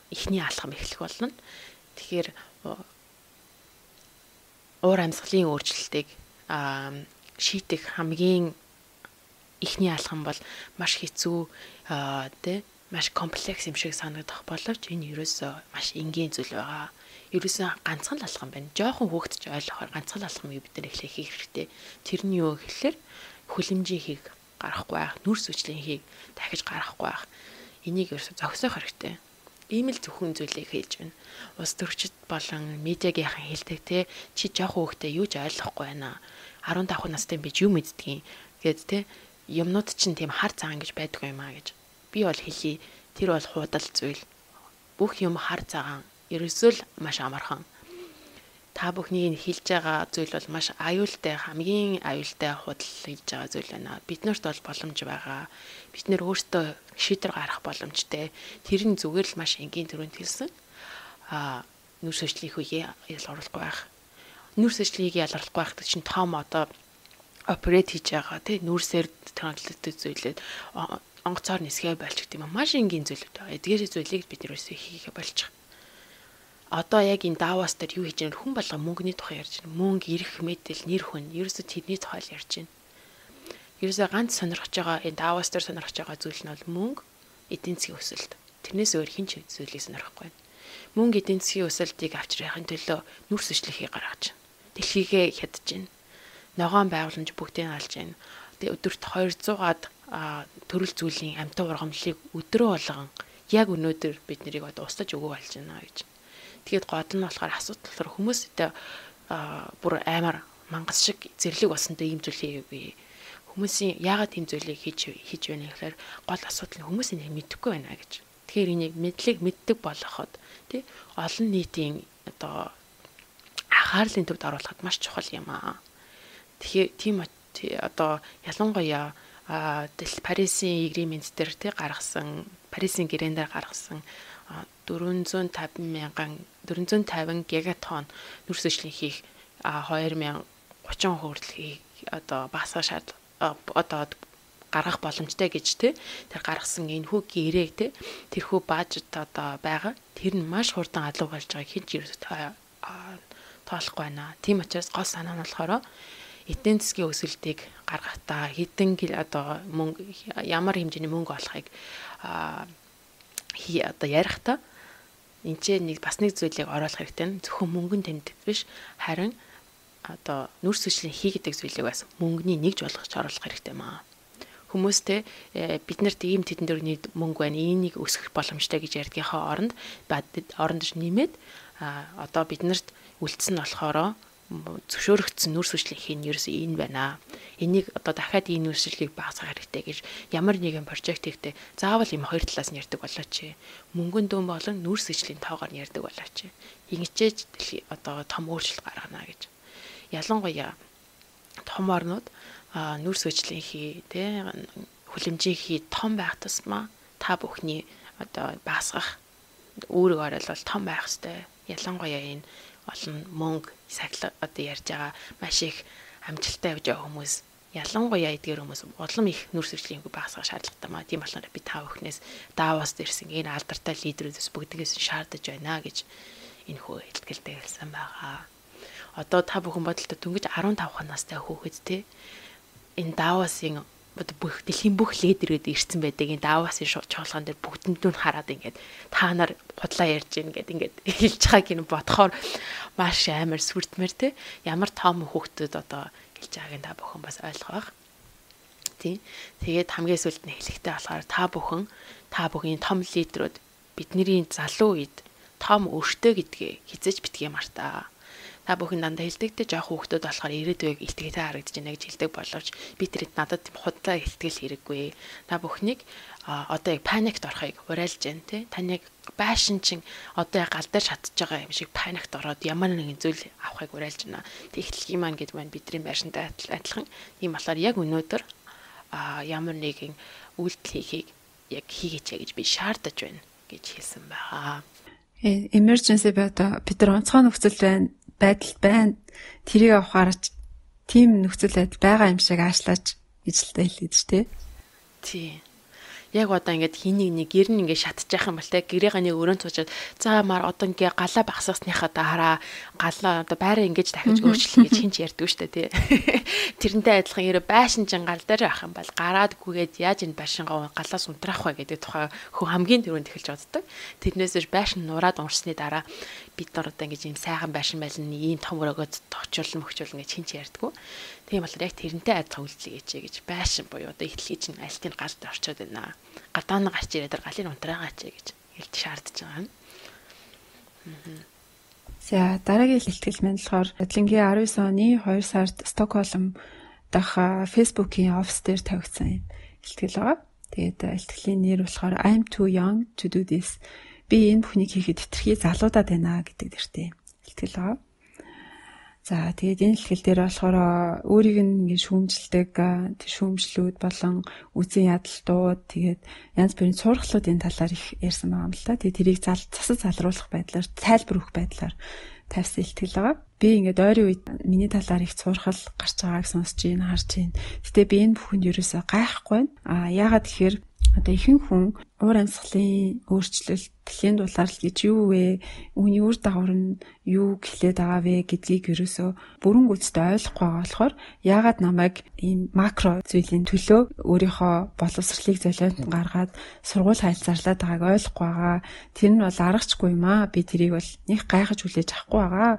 эхний алхам эхлэх болно. Тэгэхээр уур амьсгалын өөрчлөлтийг шийдэх хамгийн эхний алхам бол маш хэцүү маш комплекс юм шиг санагдах боловч энэ ерөөсөө маш энгийн зүйл байгаа. Ерөөсөө ганцхан л алхам байна. Жохон хөөгдөж ойлгохоор ганцхан л алхам бид нар эхлэх хэрэгтэй. Тэрний юу гэхээр хүлэмжийн хийг гарахгүй байх, нүрс хүчлийн хийг дахиж гарахгүй байх. Энийг ерөөсөө зогсоох хэрэгтэй. Ийм л зөвхөн зүйлийг хийж байна. Улс төрчид болон медиагийнхан хэлдэг те чи жоох хөөгтэй юу ч ойлгохгүй байна. 15 настай би юу мэддгийг гэд те юмнууд чинь тийм хар цагаан гэж байдгүй юм аа гэж. Би бол хэлий. Тэр бол худал зүйл. Бүх юм хар цагаан. Ерөөсөө л маш амархан. Та бүхний энэ хэлж байгаа зүйл бол маш аюултай, хамгийн аюултай худал хийж байгаа зүйл байна. Биднэрт бол боломж байгаа. Бид нэр өөртөө шийдвэр гаргах боломжтой. Тэр нь зүгээр л маш энгийн төрөнд хэлсэн. Нүрс хүчлийн үеийг ялгаруулахгүй байх. Нүрс хүчлийг ялгаруулахгүй байх чинь том одоо оперет хийж байгаа тий нүрсээр тоногдолтой зүйлээд онгоцоор нисгээ болчих тийм маш энгийн зүйлүүд байгаа. Эдгээр зүйлийг бид нэрөөсөө хийхэ болчих. Одоо яг энэ Давос дээр юу хийж байгаа хүн болго мөнгөний тухай ярьж байна. Мөнгө, эрх, мэдэл, нэр хүн ерөөсөө тэрний тухай ярьж байна. Ерөөсөө ганц сонирхож байгаа энэ Давос дээр сонирхож байгаа зүйл нь бол мөнгө, эдийн засгийн өсөлт. Тэрнээс өөр хэн ч зүйлийг сонирхгүй байна. Мөнгө, эдийн засгийн өсөлтийг авчрахын төлөө нүрс хүчлэхийг гаргаж байна. Дэлхийгээ хядж байна. Ногоон байгууламж бүгдийг алж байна. Тэгээ өдөрт 200-аад төрөл зүйлийн амтан ургамлыг өдрөө болгон яг өнөөдөр бид нарыг одоо устгаж өгөө болж байна гэж. Тэгээд гол нь болохоор асуудал хүмүүстэй бүр амар мангас шиг зэрлэг болсонтой ийм зүйл хийгээгүй. Хүмүүсийн яагаад тийм зүйлийг хийж байна гэхээр гол асуудал нь хүмүүсийн мэдэхгүй байна гэж. Тэгэхээр энийг мэддэг болгоход тий олон нийтийн одоо анхаарлын төвд оруулахад маш чухал юм аа. Тэгэхээр тийм одоо ялангуяа Парисын агримент дээр тий гаргасан Парисын гэрээн дээр гаргасан 450 гигатон нүрс хүчлийн хийх 2030 хүртэл одоо багасгах одоо гаргах боломжтой гэж тий тэр гаргасан энэ хүү гэрээг тий тэрхүү бажет одоо байгаа. Тэр нь маш хурдан алга болж байгааг хинч тоолохгүй байна. Тийм учраас гол санаа нь болохоор эдийн засгийн өсөлтийг гаргахдаа хэдэн одоо мөнгө ямар хэмжээний мөнгө олохыг одоо ярихдаа энэ ч нэг бас нэг зүйлийг оруулах хэрэгтэй. Зөвхөн мөнгөн тэмдэг биш, харин одоо нүрс хүчлийн хий гэдэг зүйлийг бас мөнгөний нэгж болгож оруулах хэрэгтэй маа. Хүмүүстэй бид нарт ийм тэдэн дөрөвний мөнгө байна, энийг өсгөх боломжтой гэж ярьдгийнхаа орондож нэмээд одоо бид нарт үлдсэн болохоор зөвшөөрөгдсөн нүрс хүчлийн хий нь ерөөсөө энэ байна. Энийг одоо дахиад энэ нүрсчлэгийг багасгах хэрэгтэй гэж ямар нэгэн прожекттэй заавал ийм хоёр талаас нь ярьдаг болооч. Мөнгөн дөөн болон нүрс хүчлийн тоогоор нь ярьдаг болооч. Ингэчээж одоо том өөрчлөлт гаргана гэж. Ялангуяа том орнууд нүрс хүчлийн хий хүлэмжийн хий том байх тусмаа та бүхний одоо багасгах үүрэг оролцол том байх ёстой. Ялангуяа энэ олон мөнгө сахилга одоо ярьж байгаа маш их амжилттай явж байгаа хүмүүс, ялангуяа эдгээр хүмүүс улам их нүрс хүчлийн хий багасгах шаардлагатай маа. Тийм болохоор би та бүхнээс Давост ирсэн энэ алдартай лидерүүдээс бүгдээс шаардаж байна гэж энэ хөө хэлтгэлтэй хэлсэн байгаа. Одоо та бүхэн бодолтой дөнгөж 15 настай хүүхэд те энэ Давосын бүх дэлхийн бүх лидерүүд ирсэн байдаг. Энэ Давосын чуулган дээр бүгдэнд нь хараад ингээд та нар худлаа ярьж гин ингээд хэлж байгааг нь бодохоор маш амар сүрдмэр те. Ямар том хүүхдүүд одоо хэлж байгааг та бүхэн бас ойлгох байх. Тийм. Тэгээд хамгийн сүүлд нь хэлэхтэй болохоор та бүхэн том лидерүүд бидний залуу үед том өртөө гэдгээ хизэж битгий мартаа. Та бүхэн дандаа хэлдэг те жоох хүүхдүүд болохоор ирээдүйг илтгэтэй харагдаж байна гэж хэлдэг боловч би тэрэнд надад худлаа илтгэл хэрэггүй. Та бүхнийг одоо яг паникт орохыг уриалж байна те. Таныг байшин чин одоо яг гал дээр шатж байгаа юм шиг паникт ороод ямар нэгэн зүйл авахыг уриалж байна. Тэгтлэг маань гэдэг маань бидний байшинтай адилхан. Тийм болохоор яг өнөөдөр ямар нэгэн үйлдэл хийхийг яг хийгээч гэж би шаардаж байна гэж хэлсэн байгаа. Emergency бид нар онцгой нөхцөл байдал байна. Тэрийг авахаар тийм нөхцөл байдал байгаа юм шиг аашлаач гэж л хэлээд шүү дээ. Тий. Яг одоо ингээд хин нэг гэр нь ингээд шатчих юм бол те гэрийнхаа нэг өрөөнд суучаад за маар одоо ингээд галаа багсаасныхаа дараа галаа одоо байраа ингэж дахиж өөрчлөх гэж хинч ярьдгүй шүү дээ те. Тэрнтэй адилхан ерөө байшин чин гал дээр авах юм бол гараад гүгээд яаж энэ байшингаа галаас унтраах вэ гэдэг тухай хөө хамгийн түрүүнд эхэлж боддог. Тэрнээсээ байшин нураад унсны дараа бид нар одоо ингэж ийм сайхан байшин байлна ийм том өрөөгөд товчуулна мөхчүүлнэ гэж хинч ярьдгүй. Тийм болохоор яг тэрнтэй адилхан үйлдэл хийжээ гэж байшин буюу одоо ихтлгийч нь альтын галд орчоод байна. Гадаа нь гарч ирээд галын унтраагач гэж хэлж шаардж байгаа юм. За дараагийн ихтгэл маань болохоор Адлингийн 19 оны 2 сард Стокгольм дах Facebook-ийн офис дээр тавигдсан ихтгэл байгаа. Тэгээд ихтгэлийн нэр болохоор I'm too young to do this. Би энэ бүхнийг хийхэд хэтэрхий залуудаад байна гэдэг нэртэй ихтгэл байгаа. За тэгээд энэ ихтгэл дээр болохоор өөрийг нь ингэ шүүмжилдэг шүүмжлүүд болон үзэн ядалтууд тэгээд янз бүрийн сургалтуудын талаар их ярьсан байгаа юм л та. Тэгээд тэрийг засаж залруулах байдлаар тайлбар өгөх байдлаар тавьсан ихтгэл байгаа. Би ингээд ойрын үед миний талаар их сурхал гарч байгааг сонсч байна, харж байна. Гэтэ би энэ бүхэнд ерөөсөө гайхгүй байна. Яагаад тэгэхээр одоо ихэнх хүн уур амьсгалын өөрчлөлт, дэлхийн дулаалт гэж юу вэ? Үүний үр дагавар нь юу гэхлээд байгаа вэ гэдгийг ерөөсөө бүрэн гүйцэд ойлгохгүй байгаа болохоор яагаад намайг ийм макро зүйлийн төлөө өөрийнхөө боловсролыг золиод гаргаад сургууль хайлтсарлаад байгааг ойлгохгүй байгаа. Тэр нь бол аргачлахгүй юм аа. Би тэрийг бол нэг гайхаж хүлээж авахгүй байгаа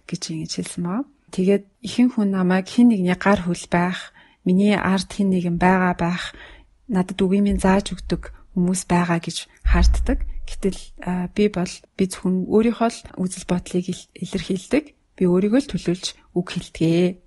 гэж ингэж хэлсэн маа. Тэгээд ихэнх хүн намайг хэн нэгний гар хөл байх, миний ард хэн нэгэн байгаа байх, надад үгиймээ зааж өгдөг хүмүүс байгаа гэж хаарддаг. Гэтэл би зөвхөн өөрийнхөө л үзэл бодлыг илэрхийлдэг. Би өөрийгөө л төлөөлж үг хэлдэг.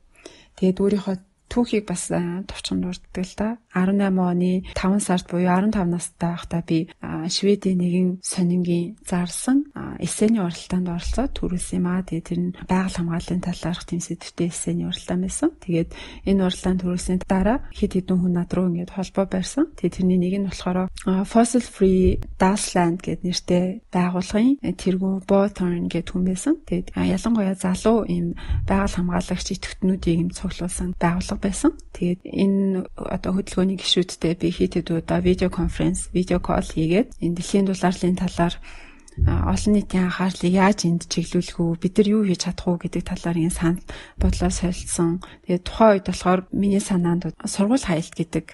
Тэгээд өөрийнхөө түүхийг бас товчхон дурддаг л да. 18 оны 5 сард буюу 15 настай байхдаа би Шведийн нэгэн сонингийн зарласан эссений уралдаанд оролцоод төрүүлсэн юм аа. Тэгээд тэр нь байгаль хамгааллын талаарх тэм сэдвтэй эссений уралдаан байсан. Тэгээд энэ уралдаанд төрүүлсний дараа хэд хэдэн хүн над руу ингээд холбоо барьсан. Тэгээд тэрний нэг нь болохоор Fossil Free Dasland гэдэг нэртэй байгууллагын тэргүүн Bothorn гэдэг хүн байсан. Тэгээд ялангуяа залуу ийм байгаль хамгаалагч идэвхтнүүдийг юм цуглуулсан байгууллага байсан. Тэгээд энэ одоо хөдөлгөөний гишүүдтэй би хэд удаа видео конференц, видео кол хийгээд энэ дэлхийн дулааллын талаар олон нийтийн анхаарлыг яаж энд чиглүүлэх вэ? Бид нар юу хийж чадах вэ гэдэг талаар энэ санал бодлоо солилцсон. Тэгээд тухайн үед болохоор миний санаанд сургууль хаялт гэдэг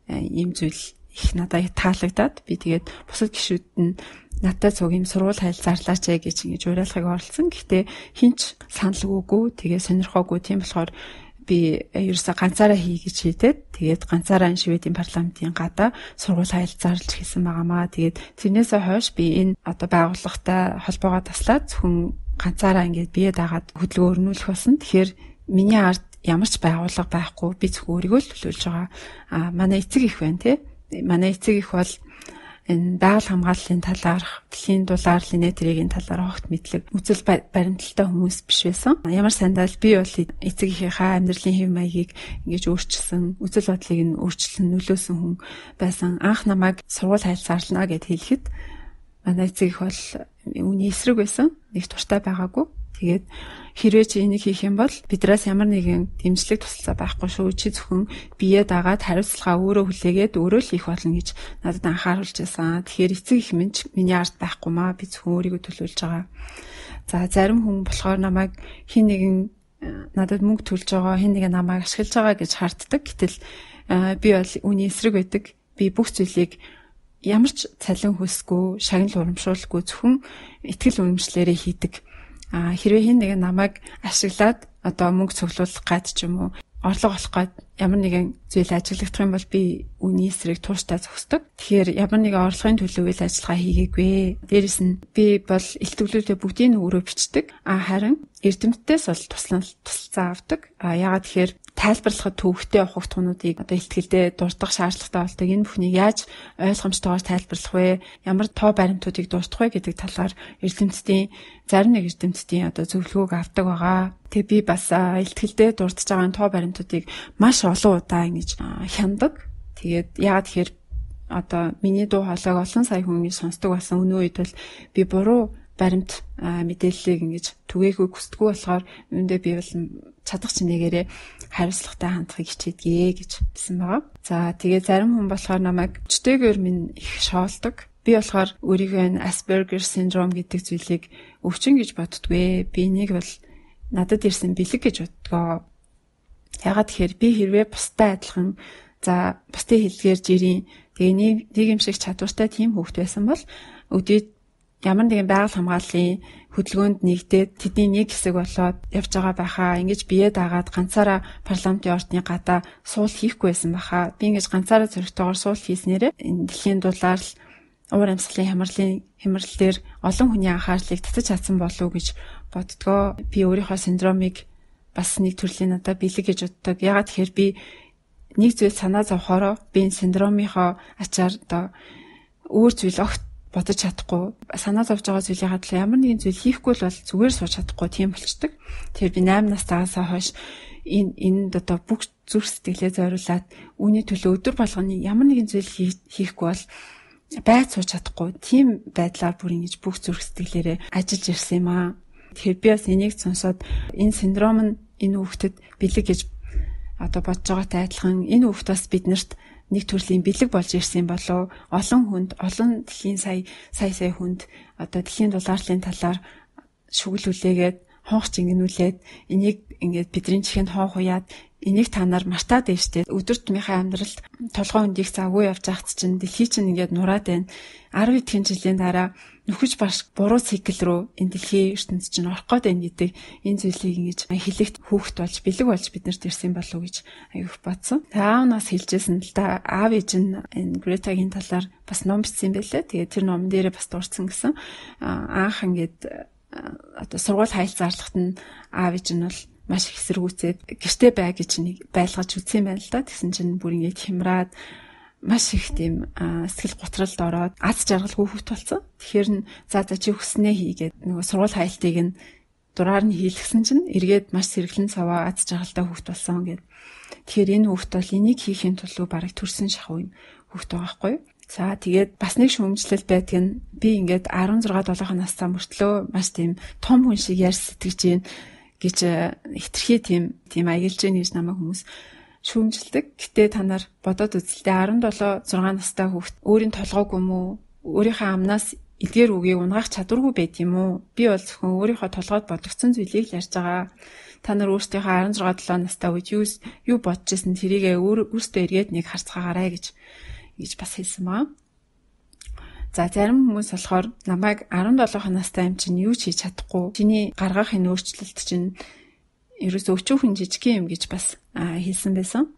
ийм зүйл их надад таалагдаад би тэгээд бусад гишүүд нь надад цуг юм сургууль хайл зарлаач гэж ингэж уриалгыг оролцсон. Гэхдээ хинч саналгүйгүй тэгээ сонирхоогүй. Тийм болохоор би ерөөсө ганцаараа хий гэж шийдээд тэгээд ганцаараа Шведийн парламентын гадаа сургууль хайл зарлж хэлсэн байгаамаа. Тэгээд тэрнээсээ хойш би энэ одоо байгууллагатай холбоогоо таслаад зөвхөн ганцаараа ингээд бие даагаад хөдөлгөөн өрнүүлэх болсон. Тэгэхээр миний ард ямар ч байгууллага байхгүй. Би зөвхөн өөрийгөө л төлөөлж байгаа. Манай эцэг их байна тий. Манай эцэг их бол энэ байгаль хамгааллын талаарх, дэлхийн дулаарлын нийтрийн талаар огт мэдлэг үзэл баримталтай хүмүүс биш байсан. Ямар сандаа л би бол эцэг эхийнхээ амьдралын хэв маягийг ингэж өөрчилсөн, үзэл бодлыг нь өөрчилсөн, нөлөөсөн хүн байсан. Анх намайг сургууль хайл зарлана гэд хэлэхэд манай эцэг их бол үүний эсрэг байсан. Нэг туртай байгаагүй. Тэгээд хэрвээ чи энийг хийх юм бол бидраас ямар нэгэн дэмжлэг тусалцаа байхгүй шүү. Чи зөвхөн бие дагаад хариуцлага өөрөө хүлээгээд өөрөө л хийх болно гэж надад анхааруулж байсан. Тэгэхээр эцэг их минь миний ард байхгүй маа. Би зөвхөн өөрийгөө төлөөлж байгаа. За зарим хүн болохоор намайг хин нэгэн надад мөнгө төлж байгаа, хин нэгэн намайг ашиглаж байгаа гэж харддаг. Гэтэл би бол үүний эсрэг байдаг. Би бүх зүйлийг ямар ч цалин хүсгүй, шагнал урамшуулгүй зөвхөн итгэл үнэмшлээрээ хийдэг. Хэрвээ хин нэгэн намайг ашиглаад одоо мөнгө цуглуулах гад ч юм уу орлого олох гад ямар нэгэн зүйл ажиглагдах юм бол би үүний эсрэг тууштай зогсдог. Тэгэхээр ямар нэгэн орлогын төлөө үйл ажиллагаа хийгээгүй. Дээрэс нь би бол илтгэлүүдээ бүгдийг нь өөрөө бичдэг. Харин эрдэмтдээс бол тусалцаа авдаг. Яагаад тэгэхээр тайлбарлахад төвөгтэй явах утгуудыг одоо илтгэлдээ дурдах шаардлагатай болдог. Энэ бүхнийг яаж ойлгомжтойгоор тайлбарлах вэ? Ямар тоо баримтуудыг дурдах вэ гэдэг талаар зарим нэг эрдэмтдийн одоо зөвлөгөөг авдаг байгаа. Тэгээ би бас илтгэлдээ дурдж байгаа тоо баримтуудыг маш олон удаа ингэж хяндаг. Тэгээд яагаад тэгэхээр одоо миний дуу хоолойг олон сая хүн ингэж сонсдог болсон. Өнөө үед бол би буруу баримт мэдээллийг ингэж түгээгүй хүсдэггүй болохоор үүндээ би бол чадах чинээгээрээ хариуцлагатай хандахыг хичээдгээ гэж хэлсэн байгаа. За тэгээ зарим хүн болохоор намайг өчтэйгээр минь их шоолдог. Би болохоор өөрийгөө Asperger syndrome гэдэг зүйлийг өвчин гэж боддгоо. Би энийг бол надад ирсэн бэлэг гэж боддгоо. Ягаад тэгэхээр би хэрвээ бусдад адилхан бусдын хэлдгээр жирийн тэгээ нийгэмшиг чадвартай тийм хүүхэд байсан бол өдөөд ямар нэгэн байгаль хамгааллын хөдөлгөөнд нэгдээд тэдний нэг хэсэг болоод явж байгаа байхаа. Ингэж бие даагаад ганцаараа парламентын ордны гадаа суул хийхгүй байсан байхаа. Би ингэж ганцаараа зөрөгтэйгээр суул хийснээрээ энэ дэлхийн дулаарл уур амьсгалын хямрал дээр олон хүний анхаарлыг татаж чадсан болов уу гэж боддгоо. Би өөрийнхөө синдромыг бас нэг төрлийн надад бэлэг гэж боддог. Ягаад тэгэхээр би нэг зүйл санаа зовхороо би энэ синдромынхоо ачаар одоо өөр зүйл огт бодож чадахгүй. Санаа зовж байгаа зүйлийн хадлаа ямар нэгэн зүйл хийхгүй л бол зүгээр сууж чадахгүй тийм болчдөг. Тэгэхээр би 8 настайгаас хойш энд одоо бүх зүрх сэтгэлээ зориулаад үүний төлөө өдөр болгоны ямар нэгэн зүйл хийхгүй бол байц сууж чадахгүй. Тийм байдлаар бүр ингэж бүх зүрх сэтгэлээрээ ажиллаж ирсэн юм аа. Тэгэхээр би бас энийг сонсоод энэ синдром нь энэ хүүхдэд бэлэг гэж одоо бодож байгаатай адилхан энэ хүүхд бас биднэрт нэг төрлийн бэлэг болж ирсэн болов. Олон хүнд, олон дэлхийн сая хүнд одоо дэлхийн дулаарлын талаар шүглүүлээгээд хонх чингэнүүлээд энийг ингээд бидний чихэнд хонх уяад энийг та нар мартаад байна штэ. Өдөр тутмынхаа амьдралд толгой өндийг завгүй явж байхад чинь дэлхий чинь ингээд нураад байна. 10 эдхэн жилийн дараа нөхөж баш буруу цикл рүү энэ дэлхийн ертөнц чинь орох гээд байна гэдэг энэ зүйлийг ингэж хэлэгт хүүхд болж бэлэг болж биднэрт ирсэн болов уу гэж аюух бодсон. Аав нас хэлжсэн л да аав ээж нь энэ Гретагийн талаар бас ном бичсэн байлээ. Тэгээ тэр номон дээрээ бас дурдсан гэсэн. Анх ингээд одоо сургууль хайл зарлахад нь аав ээж нь бол маш их эсэргүүцээд гэртээ бай гэж нэг байлгаж үзсэн байна л да. Тэгсэн чинь бүр ингэж хямраад маш их тийм сэтгэл готролд ороод аз жаргалгүй хөвт болсон. Тэгэхээр за чи хүснээ хийгээд нөгөө сургууль хайлтыг нь дураар нь хийлгсэн чинь эргээд маш сэргэлэн цаваа аз жаргалтай хөвт болсон гэд. Тэгэхээр энэ хөвт бол энийг хийхин тулд бараг төрсэн шахуу юм хөвт байгаа байхгүй юу? За тэгээд бас нэг шүүмжлэл байдаг нь би ингээд 16-7 настай мөртлөө маш тийм том хүн шиг ярьж сэтгэж гин гэж хитрхи тийм аялж гин гэж намайг хүмүүс шүүмжилдэг. Гэтэ та нар бодоод үзэлтэй 17-6 настай хүүхд өөрийн толгойг юм уу? Өөрийнхөө амнаас эдгээр үгийг унгаах чадваргүй байт юм уу? Би бол зөвхөн өөрийнхөө толгойд бодогдсон зүйлийг л ярьж байгаа. Та нар өөрсдийнхөө 16-7 настай үед юу бодож ирсэн тэрийгээ өөртөө эргээд нэг харцгаагаарай гэж гэж бас хэлсэн маа. За зарим хүмүүс болохоор намайг 17 настай юм чинь юу ч хийж чадахгүй. Чиний гаргах энэ өөрчлөлт чинь ерөөсөө өчүүхэн жижигхэн юм гэж бас хэлсэн байсан.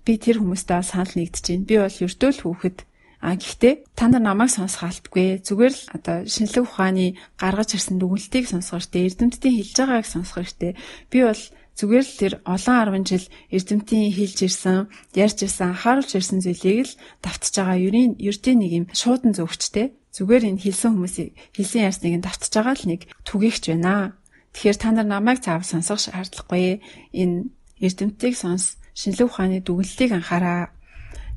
Би тэр хүмүүстэй санал нэгдэж байна. Би бол ердөө л хүүхэд. Гэхдээ та нар намайг сонсох албагүй. Зүгээр л одоо шинжлэх ухааны гаргаж ирсэн дүгнэлтийг сонсох хэрэгтэй. Эрдэмтдийн хэлж байгааг сонсох хэрэгтэй. Би бол зүгээр л тэр олон 10 жил эрдэмтдийн хэлж ирсэн, ярьж ирсэн, анхааруулж ирсэн зүйлийг л давтж байгаа ердийн нэг юм шуудан зөвчтэй. Зүгээр энэ хэлсэн хүмүүсийг хэлсэн ярьсныг нь давтж байгаа л нэг түгээгч байна. Тэгэхээр та нар намайг цаав сонсох шаардлагагүй. Энэ эрдэмтдийг шинжлэх ухааны дүгнэлтийг анхаараа.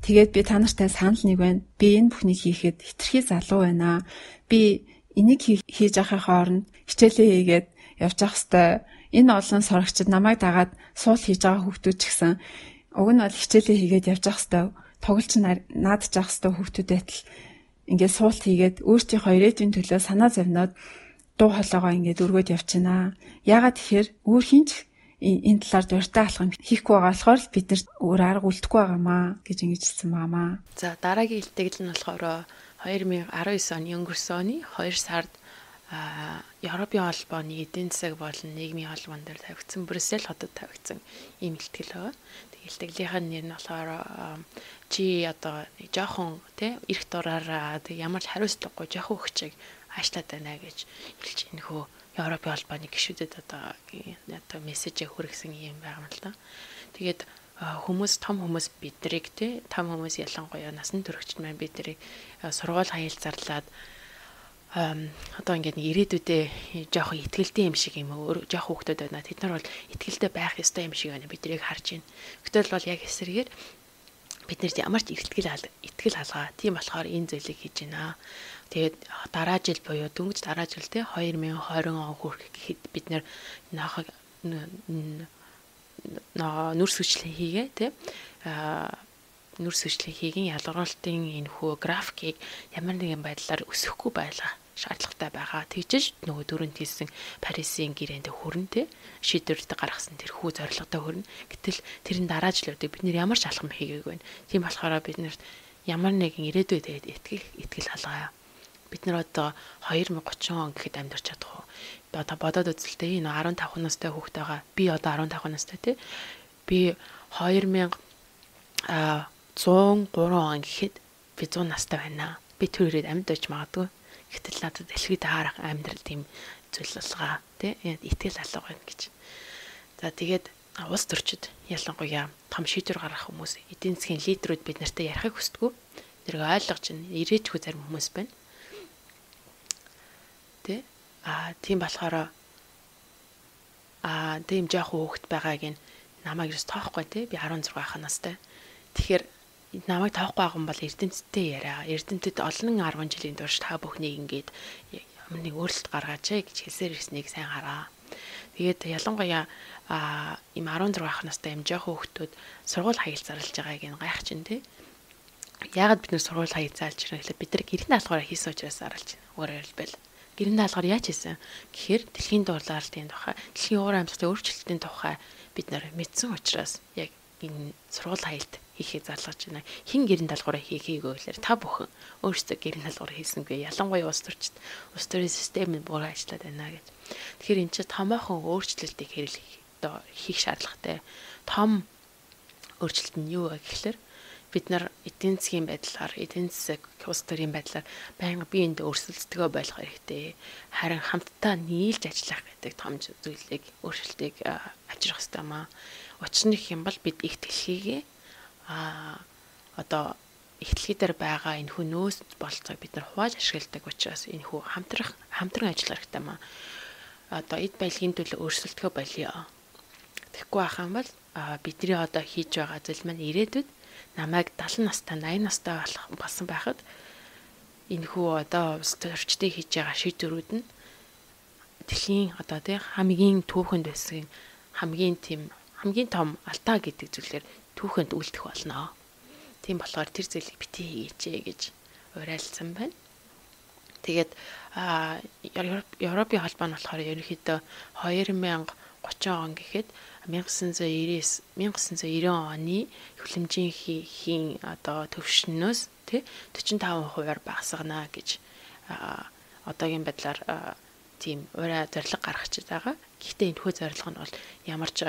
Тэгээд би та нартай санал нэг байна. Би энэ бүхнийг хийхэд хэтэрхий залуу байна. Би энийг хийж авахын хооронд хичээлээ хийгээд явж явах хэвээр. Энэ олон сурагчид намайг дагаад суул хийж байгаа хүүхдүүд ч гэсэн уг нь бол хичээлээ хийгээд явж явах хэвээр. Тоглож наадж явах хэвээр хүүхдүүдэд л ингээд суулт хийгээд өөртөөхөө ирээдүйн төлөө санаа зовноод дуу хоолойгоо ингээд өргөөд явчихна. Яагаад тэгэхээр өөр хинч энэ талаар дуртай алхам хийхгүй байгаа болохоор л бид нар өөр арга үлдэхгүй байгаамаа гэж ингэж хэлсэн маамаа. За дараагийн илтгэл нь болохоор 2019 оны өнгөрсөн оны 2 сард Европын холбооны эдийн засаг болон нийгмийн холбоон дээр тавигдсан Брюссел хотод тавигдсан ийм илтгэл байгаа. Тэгээ илтгэлийн нэр нь болохоор чи одоо жоохон эрх дураараа ямар ч хариуцлагагүй жоохон өгчийг аашлаад байна гэж хэлж энэхүү Европын холбооны гишүүдэд одоо мессежээ хүргэсэн юм байгаа юм л да. Тэгээд хүмүүс том хүмүүс бидрийг том хүмүүс ялангуяа насан туршид маань бидрийг сургууль хаялцарлаад одоо ингээд ирээдүйдээ жоохон ихтгэлтэй юм шиг юм уу жоохон хүүхдүүд байна. Тэд нар бол ихтгэлтэй байх ёстой юм шиг байна. Бидрийг харж байна. Гэтэл бол яг эсрэгээр бид нарт ямар ч итгэл алгаа. Тийм болохоор энэ зүйлийг хийж байна. Тэгээд дараа жил буюу дөнгөж дараа жил 2020 он хүрэхэд бид нар нүрс хүчлээ хийгээ нүрс хүчлээ хийгэн ялгаруулалтын энэхүү графикийг ямар нэгэн байдлаар өсөхгүй байлаа шаардлагатай байгаа. Тэгжиж нөгөө дөрөнд хийсэн Парисын гэрээнд хүрнэ шийдвэрт гаргасан тэрхүү зорилготой хүрнэ. Гэтэл тэрийн дараа жилүүдийг бид нэр ямар ч алхам хийгээгүй байна. Тийм болохоор бид нарт ямар нэгэн ирээдүйд итгэл халгаа. Бид нар одоо 2030 он гэхэд амьдарч чадах уу? Одоо бодоод үзэлтэй энэ 15 настай хүүхэд байгаа. Би одоо 15 настай Би 2103 он гэхэд би 100 настай байна. Би тэр үрээд амьдж магадгүй. Гэтэл надад дэлхийд харах амьдрал тийм зүйл болгоо итгэл алга байна гэж. За тэгээд улс төрчид ялангуяа том шийдвэр гаргах хүмүүс эдийн засгийн лидерүүд бид нартай ярихыг хүсдэг. Тэрийг ойлгож чинь ирээдүйг зарим хүмүүс байна. Тийм болохоор тийм жоохон хүүхэд байгааг нь намайг юус тоохгүй би 16 настай. Тэгэхээр намайг тоохгүй байгаа юм бол эрдэмтдтэй яриа. Эрдэмтэд олон 10 жилийн турш та бүхнийг ингээд ямар нэг өөрчлөлт гаргаач гэж хэлсээр ирснийг сайн хараа. Тэгээд ялангуяа им 16 настай юм жоохон хүүхдүүд сургууль хаягл зарлж байгааг нь гайх чинь Яагаад бид нэр сургууль хаягцаалж ирэх гэхэл бид нар гэрийн даалгавраа хийсэн учраас зарлж байна. Өөрөөр хэлбэл гэрийн даалгавар яаж хийсэн? Гэхээр дэлхийн дурлалтын тухай, дэлхийн уур амьсгалын өөрчлөлтийн тухай бид нар мэдсэн учраас яг энэ сургууль хаягт хийхийг зарлаж байна. Хин гэрийн даалгавраа хийхийг гэхээр та бүхэн өөрсдөө гэрийн даалгавар хийсэнгүй. Ялангуяа улс төрчид улс төрийн систем нь буруу ажиллаад байна гэж. Тэгэхээр энэ чинь томоохон өөрчлөлтийг хийх шаардлагатай. Том өөрчлөлт нь юу вэ гэхээр бид нар эдийн засгийн байдлаар, эдийн засаг улс төрийн байдлаар байнга биеинд өрсөлдөлтгөө болох хэрэгтэй. Харин хамтдаа нийлж ажиллах гэдэг том зүйлийг, өөрчлөлтийг авчрах хэрэгтэй маа. Учир нь их юм бол бид их дэлхийгээ одоо их дэлхий дээр байгаа энэ хүү нөөц болцоог бид нар хувааж ашигладаг учраас энэ хүү хамтран ажиллах хэрэгтэй маа. Одоо эд баялагын төлөө өрсөлдөхөө болио. Тэгэхгүй байх юм бол бидний одоо хийж байгаа зүйл маань ирээдүйд намайг 70 настай 80 настай болсон байхад энэ хүү одоо улс төрчдийн хийж байгаа шийдвэрүүд нь дэлхийн одоо хамгийн түүхэнд байсан хамгийн том алдаа гэдэг зүйлээр түүхэнд үлдэх болно. Тийм болохоор тэр зүйлийг битгий хийгээч гэж уриалсан байна. Тэгээд Европын холбоо нь болохоор ерөнхийдөө 2030 30 он гэхэд 1990 оны хүлэмжийн одоо төвшнөөс тий 45%-аар багасгана гэж одоогийн байдлаар тийм ураа зорилго гаргачихж байгаа. Гэхдээ энэ хүү зорилго нь бол ямар ч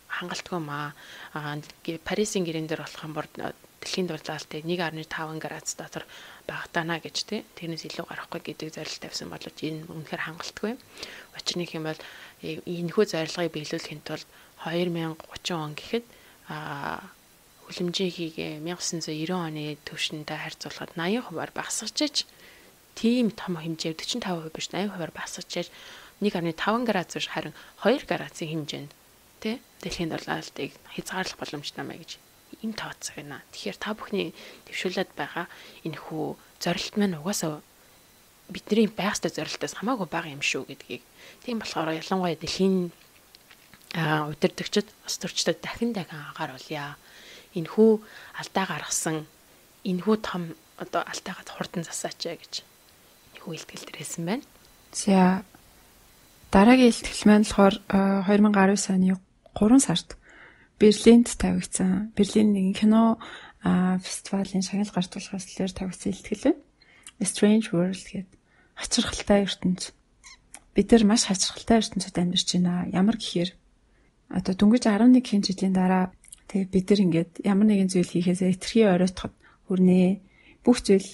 хангалтгүй маа. Парисын гэрэн дээр болох юм бол дэлхийн дулаалтыг 1.5 градус дотор багтаана гэж тий. Тэрнээс илүү гарахгүй гэдэг зорилго тавьсан бол энэ үнэхээр хангалтгүй. Учир нь юм бол энэ хүү зорилгыг биелүүлэхийн тулд 2030 он гэхэд хүлэмжийн 1990 оны төвшөнтэй харьцуулахад 80%-аар багасгаж тийм том хэмжээ 45% биш 80%-аар багасгаж 1.5 градус харин 2 градусын хэмжээнд тий дэлхийн дулаалтыг хязгаарлах боломжтой мэй гэж им тооцох гэнэ. Тэгэхээр та бүхний дэвшүүлээд байгаа энэ хүү зорилт маань угаасаа бидний байгаастай зорилтоос хамаагүй бага юм шүү гэдгийг. Тийм болохоор ялангуяа дэлхийн удирдагчид, ус төрчдөд дахин анхааруулъя. Энэ хүү алдаа гаргасан, энэ хүү том одоо алдаагаа хурдан засаач гэж энэ хүү илтгэл дээрсэн байна. За дараагийн илтгэл маань болохоор 2019 оны 3 сард Берлинд тавигдсан. Берлин нэгэн кино фестивалийн шагнал гарт болохоос төлөөр тавигдсан илтгэл байна. A Strange World гэдэг хачирхалтай ертөнц. Бид нар маш хачирхалтай ертөнцид амьдарч байна. Ямар гэхээр одоо дөнгөж 11 жилийн дараа тэгээ бид нар ингээд ямар нэгэн зүйл хийхээсээ итгэхий оройтход хүрнэ. Бүх зүйл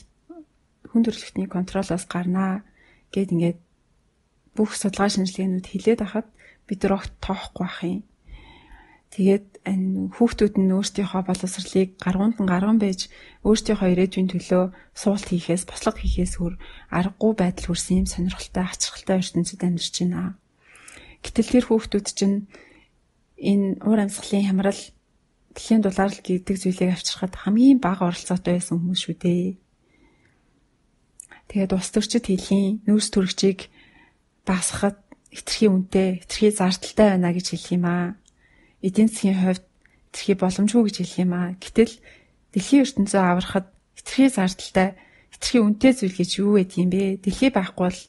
хүн төрөлхтний контролоос гарнаа гэд ингээд бүх судалгаа шинжилгээнүүд хилээд ахад бид нар огт тоохгүй ах юм. Тэгээд энэ хүүхдүүд нь өөрсдийнхөө боловсролыг гарган байж өөрсдийнхөө ирээдүйн төлөө суулт хийхээс, бослого хийхээс өөр аргагүй байдал хүрсэн юм сонирхолтой, хачирхалтай ертөнцид амьдарч байна. Гэтэл тэр хүүхдүүд чинь энэ уур амьсгалын хямрал, дэлхийн дулаалал гэдэг зүйлийг авчирхад хамгийн бага оролцоотой байсан хүмүүс шүү дээ. Тэгээд ус төрчид хэлхийн нүүрс төрөгчийг багасгахад хэтэрхий үнэтэй, хэтэрхий зардалтай байна гэж хэлэх юм аа. Эдийн засгийн хувьд хэтэрхий боломжгүй гэж хэлэх юм аа. Гэтэл дэлхийн ертөнцөө аврахад хэтэрхий зардалтай, хэтэрхий үнэтэй зүйл гэж юу гэдэг юм бэ? Дэлхий байхгүй бол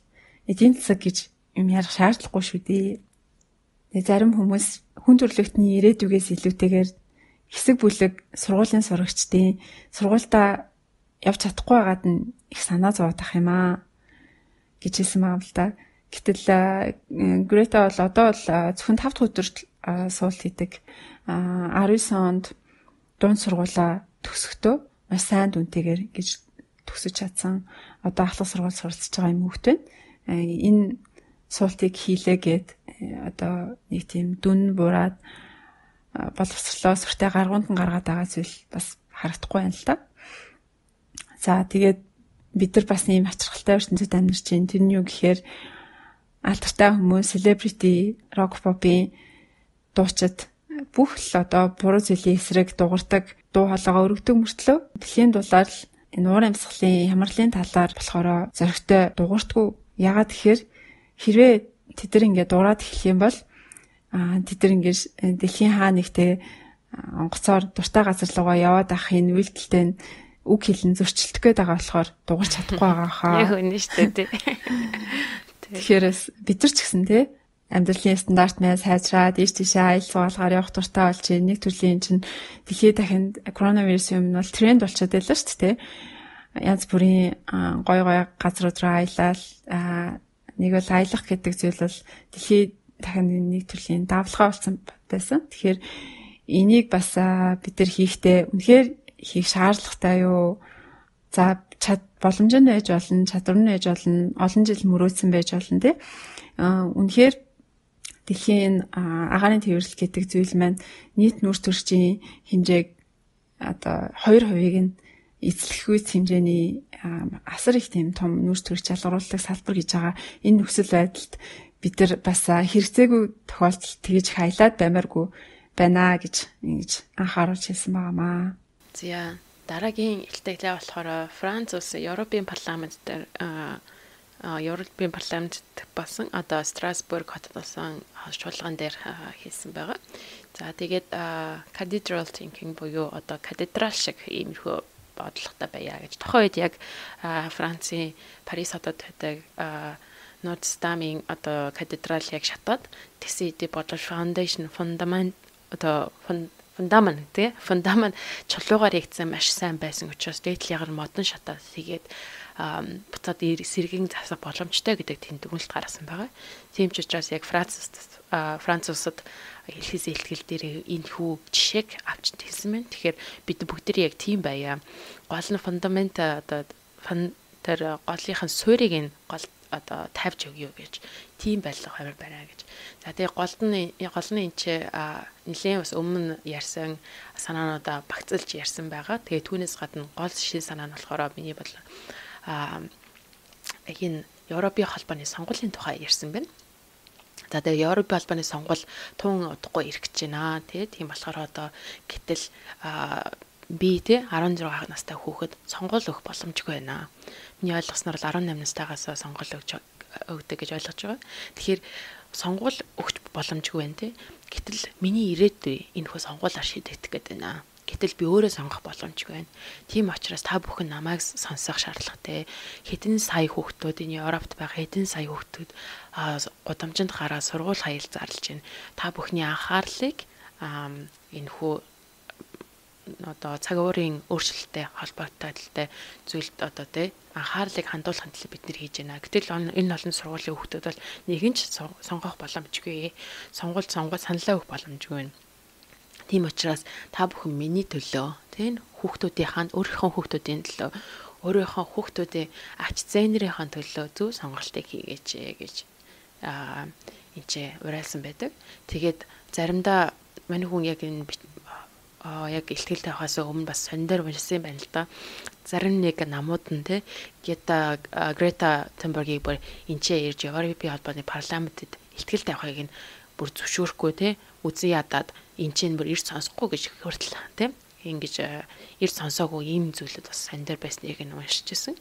эдийн засаг гэж юм ярих шаардлагагүй шүү дээ. Зарим хүмүүс хүн төрөлхтний ирээдүгээс илүүтэйгээр хэсэг бүлэг сургуулийн сурагчдын сургуультай явж чадахгүй байгаад нь их санаа зовоодах юм аа гэж хэлсэн юм л да. Гэтэл Грета бол одоо бол зөвхөн 5 дахь өдөрт суулт хийдэг. 19 онд дунд сургуулаа төгсөхдөө маш сайн дүнтэйгээр гэж төгсөж чадсан. Одоо ахлах сургууль суралцж байгаа юм хөвгт байна. Энэ суултыг хийлээгээд одоо нэг тийм дүн бураад боловсрлоо сүртэй гаргуунд нь гаргаад байгаа зүйл бас харагдахгүй байна л та. За тэгээд бид нар бас ийм хачирхалтай ертөнцид амьдарч байна. Тэр нь юу гэхээр алдартай хүмүүс, celebrity, rock pop-ийн дуучид бүх л одоо буруу зүйлийн эсрэг дуурдаг, дуу хоолойгоо өргөдөг мөртлөө дэлхийн дулаар энэ уур амьсгалын хямралын талаар болохоор зоригтой дуурдаггүй. Ягаад гэхээр хэрвээ тэд нар ингээд дураад эхлэх юм бол тэд нар ингээд дэлхийн хаа нэгтээ онгоцоор дуртай газар руугаа яваад авахын үйлдэлтэй нь үг хэлэн зөрчилдөх гээд байгаа болохоор дуурч чадахгүй байгаа хаа. Яг үнэ шүү дээ. Тэгэхээр бид нар ч гэсэн тий амьдралын стандарт маяг сайжраад ийш тийшээ аялал суулгаар явах дуртай болж нэг төрлийн чинь дэлхийд дахинд коронавирус юм бол тренд болчиход байлаа шүү дээ. Янз бүрийн гой газрууд руу аялал нэг бол аялах гэдэг зүйл бол дэлхийд дахинд нэг төрлийн давлгаа болсон байсан. Тэгэхээр энийг бас бид нар хийхдээ үнэхээр хийх шаардлагатай юу? За боломж нь байж болно, чадвар нь байж болно, олон жил мөрөөдсөн байж болно тий. Үнэхээр дэлхийн агаарын тээвэрлэл гэдэг зүйл маань нийт нүүрс төрчийн хэмжээг одоо 2% нь эзлэх үе хэмжээний асар их тийм том нүүрс төрч ялгаруулдаг салбар гэж байгаа. Энэ нөхцөл байдалд бид нар бас хэрэгцээгүй тохиолдолд тэгж хайлаад баймааргүй байна гэж ингэж анхааруулж хэлсэн байгаамаа. За дараагийн илтгэлээ болохоор Франц улсын Европын парламент дээр Европын парламент болсон одоо Страсбург хотод болсон чуулган дээр хийсэн байгаа. За тэгээд cathedral thinking буюу одоо катедрал шиг иймэрхүү бодлоготой байя гэж. Тухайн үед яг Францын Парис хотод байдаг Notre Dame-ийн одоо катедрал яг шатаад тэгсэн хэдий бодож фундамент чулуугаар ягдсан маш сайн байсан учраас дээдлийн модон шатаад тэгээд буцаад сэргийн засах боломжтой гэдэг тэнд дүгнэлт гаргасан байгаа. Тийм ч учраас яг Французд хэлхээс илтгэл дээр энэ хүү жишээг авч хэлсэн байна. Тэгэхээр бид бүгд яг тийм байя. Гол нь фундамент одоо тэр голынхын суурийг нь гол одоо тавьж өгье гэж тийм байлгах хавар байна гэж. За тэгээ гол нь энэ ч нэлээд бас өмнө ярьсан санаануудаа багцлж ярьсан байгаа. Тэгээ түүнээс гадна гол шин санаа нь болохоор миний бодлоо энэ Европын холбооны сонгуулийн тухай ярьсан байна. За тэгээ Европын холбооны сонгуул тун удахгүй ирэх гэж байна. Тийм болохоор одоо гэтэл би 16 настай хүүхэд сонгуул өгөх боломжгүй байна. Миний ойлгосноор 18 настайгаас сонгуул өгдөг гэж ойлгож байгаа. Тэгэхээр сонгуул өгч боломжгүй байна. Гэтэл миний ирээдүй энэ хөө сонгуулаар шийдэгдэх гэдэг байна. Гэтэл би өөрөө сонгох боломжгүй байна. Тийм учраас та бүхэн намайг сонсох шаардлагатай. Хэдэн сая хүүхдүүд энэ Европт байгаа хэдэн сая хүүхдүүд гудамжинд гараад сургууль хаял зарлж байна. Та бүхний анхаарлыг энэ хөө одоо цаг уурын өөрчлөлттэй холбоотой зүйлд одоо анхаарлыг хандуулахын төлөө бид нэр хийж байна. Гэтэл энэ олон сургуулийн хүүхдүүд бол нэгэн ч сонгох боломжгүй. Сонгуульд саналаа өгөх боломжгүй байна. Тийм учраас та бүхэн миний төлөө хүүхдүүдийн өөрийнхөө хүүхдүүдийн төлөө өөрийнхөө хүүхдүүдийн ач зээнэрийн төлөө зөв сонголтыг хийгээч гэж энэ уриалсан байдаг. Тэгээд заримдаа манай хүн яг энэ яг ихтгэл тавихаас өмнө бас сондор уншсан байна л да. Зарим нэг намууд нь Грета Тунбергийг бүр энчээ ирж Европын холбооны парламентэд ихтгэл тавихыг нь бүр зөвшөөрөхгүй үзэн ядаад энчээ бүр ирж сонсохгүй гэж хүртэл ингэж ирж сонсоогүй ийм зүйлүүд бас сондор байсныг нь уншижсэн.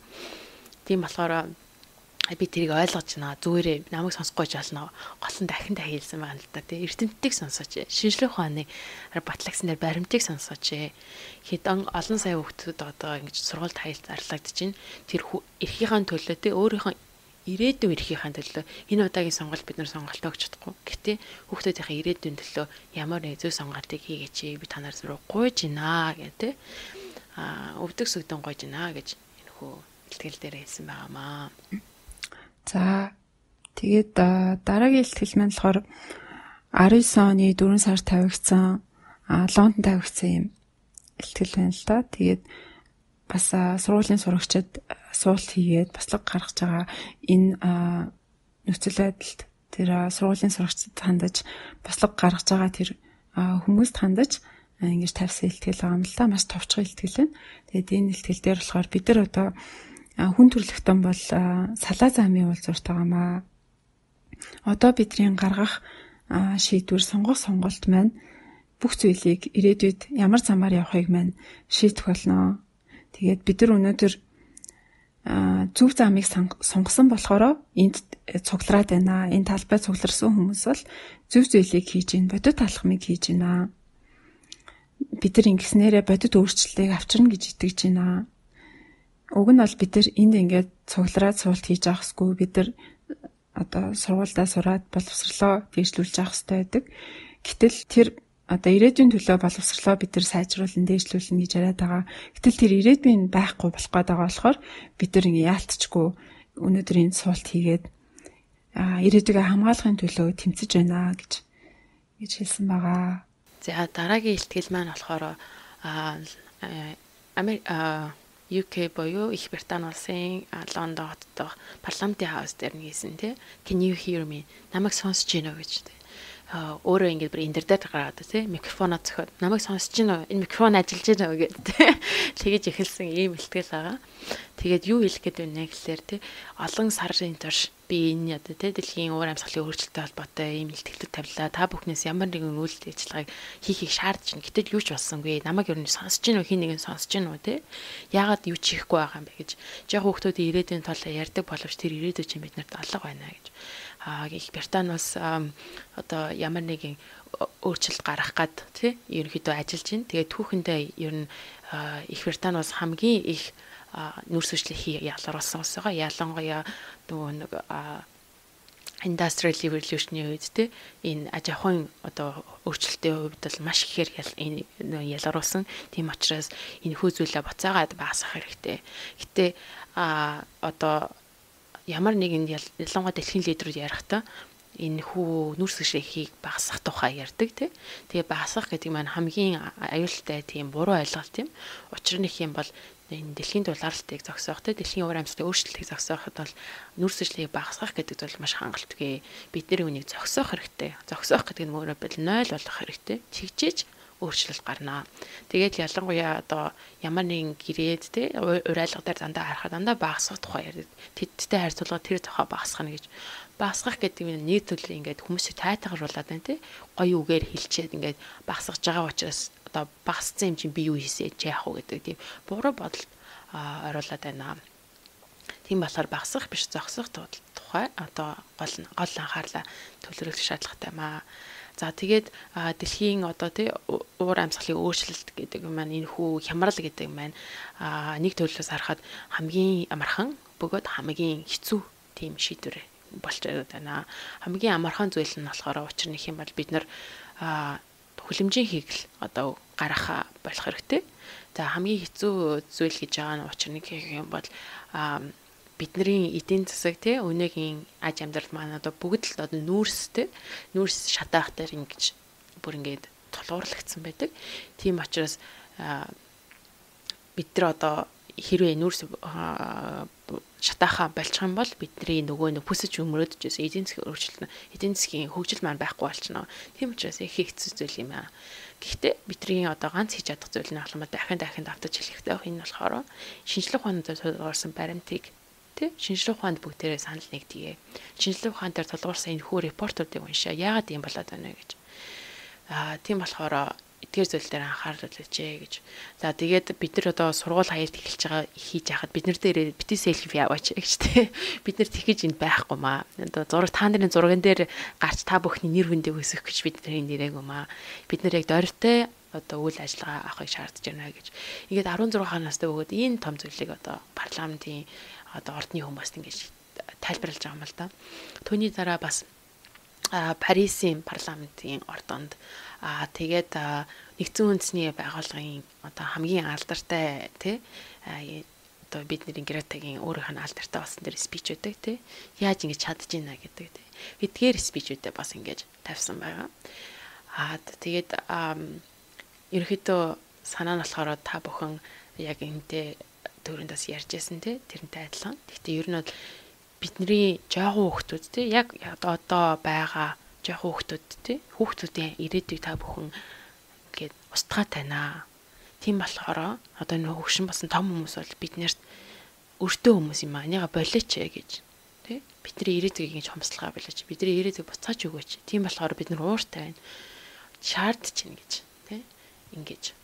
Тийм болохоор би тэрийг ойлгож байна. Зүгээрээ намайг сонсохгүй жаална. Гол нь дахин хэлсэн байгаа л да. Эрдэмтдийг сонсооч. Шинжлэх ухааны батлагснаар баримтыг сонсооч. Хэдэн олон сая хүүхдүүд одоо ингэж сургуульд хаялт зарлагдаж байна. Тэр эрхийнхээ төлөө өөрийнхөө ирээдүйн эрхийнхээ төлөө энэ удаагийн сонголт бид нар сонголт өгч чадахгүй. Гэтэ хүүхдүүдийнхээ ирээдүйн төлөө ямар нэг зөв сонголтыг хийгээч. Би танаар зүрх гуйж гинэ гэдэг. Өвдөг сүгдэн гуйж гинэ гэж энэ хөө илтгэл дээр хэлсэн байгаамаа. За тэгээд дараагийн илтгэл маань болохоор 19 оны 4 сард тавигдсан Лондонд тавигдсан юм илтгэл байна л да. Тэгээд бас сургуулийн сурагчид суулт хийгээд баслага гаргаж байгаа энэ нөхцөл байдалд тэр сургуулийн сурагчид хандаж баслага гаргаж байгаа тэр хүмүүст хандаж ингэж тавьсан илтгэл байгаа юм л да. Маш товчхон илтгэл байна. Тэгээд энэ илтгэл дээр болохоор бид нар одоо хүн төрөлхтөн бол салаа замын уулзуурт байгаамаа. Одоо бидний гаргах шийдвэр сонгох сонголт маань бүх зүйлийг ирээдүйд ямар замаар явахыг маань шийдэх болно. Тэгээд бид нар өнөөдөр зөв замыг сонгосон болохоор энд цуглараад байна. Энэ талбай цугларсан хүмүүс бол зөв зүйлийг хийж гин, бодит алхмыг хийж гинэ. Бид нар ингэснээрээ бодит өөрчлөлтийг авчирна гэж итгэж байна. Уг нь бол бид нар энд ингээд цуглараад суулт хийж авахгүй бид нар одоо сургуульдаа сураад боловсрлоо дээшлүүлж авах хэрэгтэй байдаг. Гэтэл тэр одоо ирээдүйн төлөө боловсрлоо бид нар сайжруулан дээшлүүлнэ гэж яриад байгаа. Гэтэл тэр ирээдүйн байхгүй болох гээд байгаа болохоор бид нар ингээд яалтчгүй өнөөдөр энэ суулт хийгээд ирээдүйгээ хамгаалахын төлөө тэмцэж байна гэж хэлсэн байгаа. За дараагийн илтгэл маань болохоор UK боёо Их Британи улсын Лондон хотод парламентын хаус дээр нэгсэн Can you hear me? Намайг сонсож байна уу гэж өөрөө ингэж бүр энэ дээр гараад микрофоноо зөхиод намайг сонсож байна уу? Энэ микрофон ажиллаж байна уу гэдэг тэгэж эхэлсэн ийм илтгэл байгаа. Тэгээд юу хэлэх гээд байна гэхэлэр олон сарын турш би энэ одоо дэлхийн уур амьсгалын өөрчлөлттэй холбоотой ийм илтгэлүүд тавилаа. Та бүхнээс ямар нэгэн үйл ажиллагааг хийхийг шаардж байна. Гэтэл юу ч болсонгүй. Намайг ер нь сонсож гин үү, хин нэгэн сонсож гин үү яагаад юу ч хийхгүй байгаа юм бэ гэж. Яг хүүхдүүдийн ирээдүйн талаар ярьдаг боловч тэр ирээдүй чинь биднэрт алга байна гэж. Их Британи бас одоо ямар нэгэн өөрчлөлт гаргах гад ерөнхийдөө ажиллаж байна. Тэгээд түүхэндээ ер нь Их Британи бас хамгийн их нүүрс хүчлийг ялгаруулсан улс байгаа. Ялангуяа нөгөө нэг Industrial Revolution-ийн үед те энэ аж ахуйн одоо өөрчлөлтийн хувьд бол маш ихээр ялгаруулсан. Тийм учраас энэ хүү зүйлээ буцаагаад багасгах хэрэгтэй. Гэтэ одоо ямар нэгэн ялангуяа дэлхийн лидерүүд ярихдаа энэ хүү нүрс гişхийг багасгах тухай ярьдаг тий. Тэгээ багасгах гэдэг маань хамгийн аюултай тийм буруу ойлголт юм. Учир нь их юм бол энэ дэлхийн дулаалтыг зогсоох тий, дэлхийн уур амьсгалын өөрчлөлтийг зогсооход бол нүрс гişхийг багасгах гэдэг зүйл маш хангалтгүй. Бидний үнийг зогсоох хэрэгтэй. Зогсоох гэдэг нь өөрөө бол 0 болгох хэрэгтэй. Тэгжиж өөрчлөлт гарнаа. Тэгээд ялангуяа одоо ямар нэгэн гэрээд тий урайлга дээр дандаа харахад дандаа багасгах тухай ярьдаг. Тэдтэй харьцуулахад тэр тухай багасгах гэж. Багасгах гэдэг нь нийтлэл ингээд хүмүүсийг тайтгаруулад байна тий. Гоё үгээр хэлчихэд ингээд багасгаж байгаа учраас одоо багассан юм чинь би юу хийсэ яах вэ гэдэг тийм буруу бодолд оруулаад байна. Тийм болохоор багасгах биш зогсох тухай одоо гол анхаарлаа төвлөрүүлэх шаардлагатай маа. За тэгээд дэлхийн одоо тий уур амьсгалын өөрчлөлт гэдэг маань энэ хүү хямрал гэдэг маань нэг төрлөөс харахад хамгийн амархан бөгөөд хамгийн хэцүү тийм шийдвэр болж байна. Хамгийн амархан зүйл нь болохоор учир нь их юм бол бид нар хүлэмжийн хийгэл одоо гаргах болох хэрэгтэй. За хамгийн хэцүү зүйл гэж байгаа нь учир нь юм бол бидний эдийн засаг тий өнөөгийн аж амьдрал маань одоо бүгд л одоо нүүрстэй нүүрс шатаах дээр ингэж бүр ингэж тулгуурлагдсан байдаг. Тийм учраас бид нар одоо хэрвээ нүүрс шатаахаа болчих юм бол бидний нөгөө бүсэж өмөрөөдөж байсан эдийн засгийн өөрчлөлт эдийн засгийн хөгжил маань байхгүй болчихно. Тийм учраас их хэцүү зүйл юм аа. Гэхдээ бидний одоо ганц хийж чадах зүйл нь алхам дахин давтаж хэлэхтэй байх. Энэ болохоор шинжлэх ухаанд тулгуурсан баримтыг тий шинжлэх ухаанд бүгдээрээ санал нэгдэе. Шинжлэх ухаан дээр тулгуурсан энэ хүү репортуудыг уншаа. Яагаад юм болоод байна вэ гэж. Тийм болохоор эдгээр зүйл дээр анхаарал үлээжээ гэж. За тэгээд бид нар одоо сургууль хаялт эхэлж байгаа хийж яхад бид нар дээр бити селфи яваач гэж тий. Бид нар тэгэж энд байхгүй маа. Одоо та нарын зурган дээр гарч та бүхний нэр хүндийг өсгөх гэж бид нарын нэрээгүй маа. Бид нар яг дорьтой одоо үйл ажиллагаа авахыг шаардж байна гэж. Ингээд 16 настай бөгөөд энэ том зүйлийг одоо парламентын одоо ордны хүмүүст ингэж тайлбарлаж байгаа юм л да. Түүний дараа бас Парисын парламентын ордонд тэгээд нэгдсэн үндэсний байгууллагын одоо хамгийн алдартай тий одоо бидний Гретагийн өөрийнх нь алдартай болсон дээр спич өгдөг тий яаж ингэж чадж ийна гэдэг тий эдгээр спичүүдээ бас ингэж тавьсан байгаа. Тэгээд ерөөхдөө санаа нь болохоор та бүхэн яг энэтэй төрөндөөс ярьж байсан тий тэрнтэй адилхан. Гэхдээ ер нь бол бидний жоохон хүүхдүүд тий яг одоо байгаа жоохон хүүхдүүд тий хүүхдүүдийн ирээдүйг та бүхэн ингээд устгаа танаа. Тийм болохоор одоо нөх хөгшин басан том хүмүүс бол биднэрт өртөө хүмүүс юм аа. Энийг болооч гэж тий бидний ирээдүйг ингэж хомсолгоо болооч. Бидний ирээдүйг буцааж өгөөч. Тийм болохоор бид нар ууртай байна. Шаардж чинь гэж тий ингэж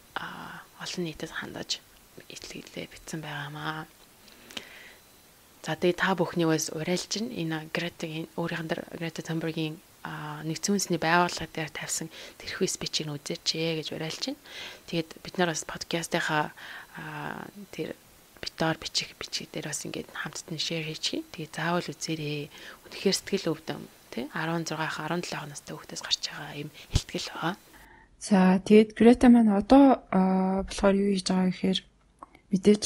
олон нийтэд хандаж итгэлээ битсэн байгаамаа. За тэгээд та бүхний бас урайлж энэ Гретагийн Грета Thunberg-ийн нэгдсэн үндэсний байгууллага дээр тавьсан тэрхүү спичийг үзээч гэж урайлж байна. Тэгээд бид нар бас подкастынхаа тэр битээр бичих дээр бас ингээд хамтдаа шеэр хийчихье. Тэгээд заавал үзээрэй. Үнэхээр сэтгэл өвдөм тий 16-аас 17 настай хүүхдээс гарч байгаа юм хэлтгэл байгаа. За тэгээд Грета маань одоо болохоор юу хийж байгаа гэхээр мэдээж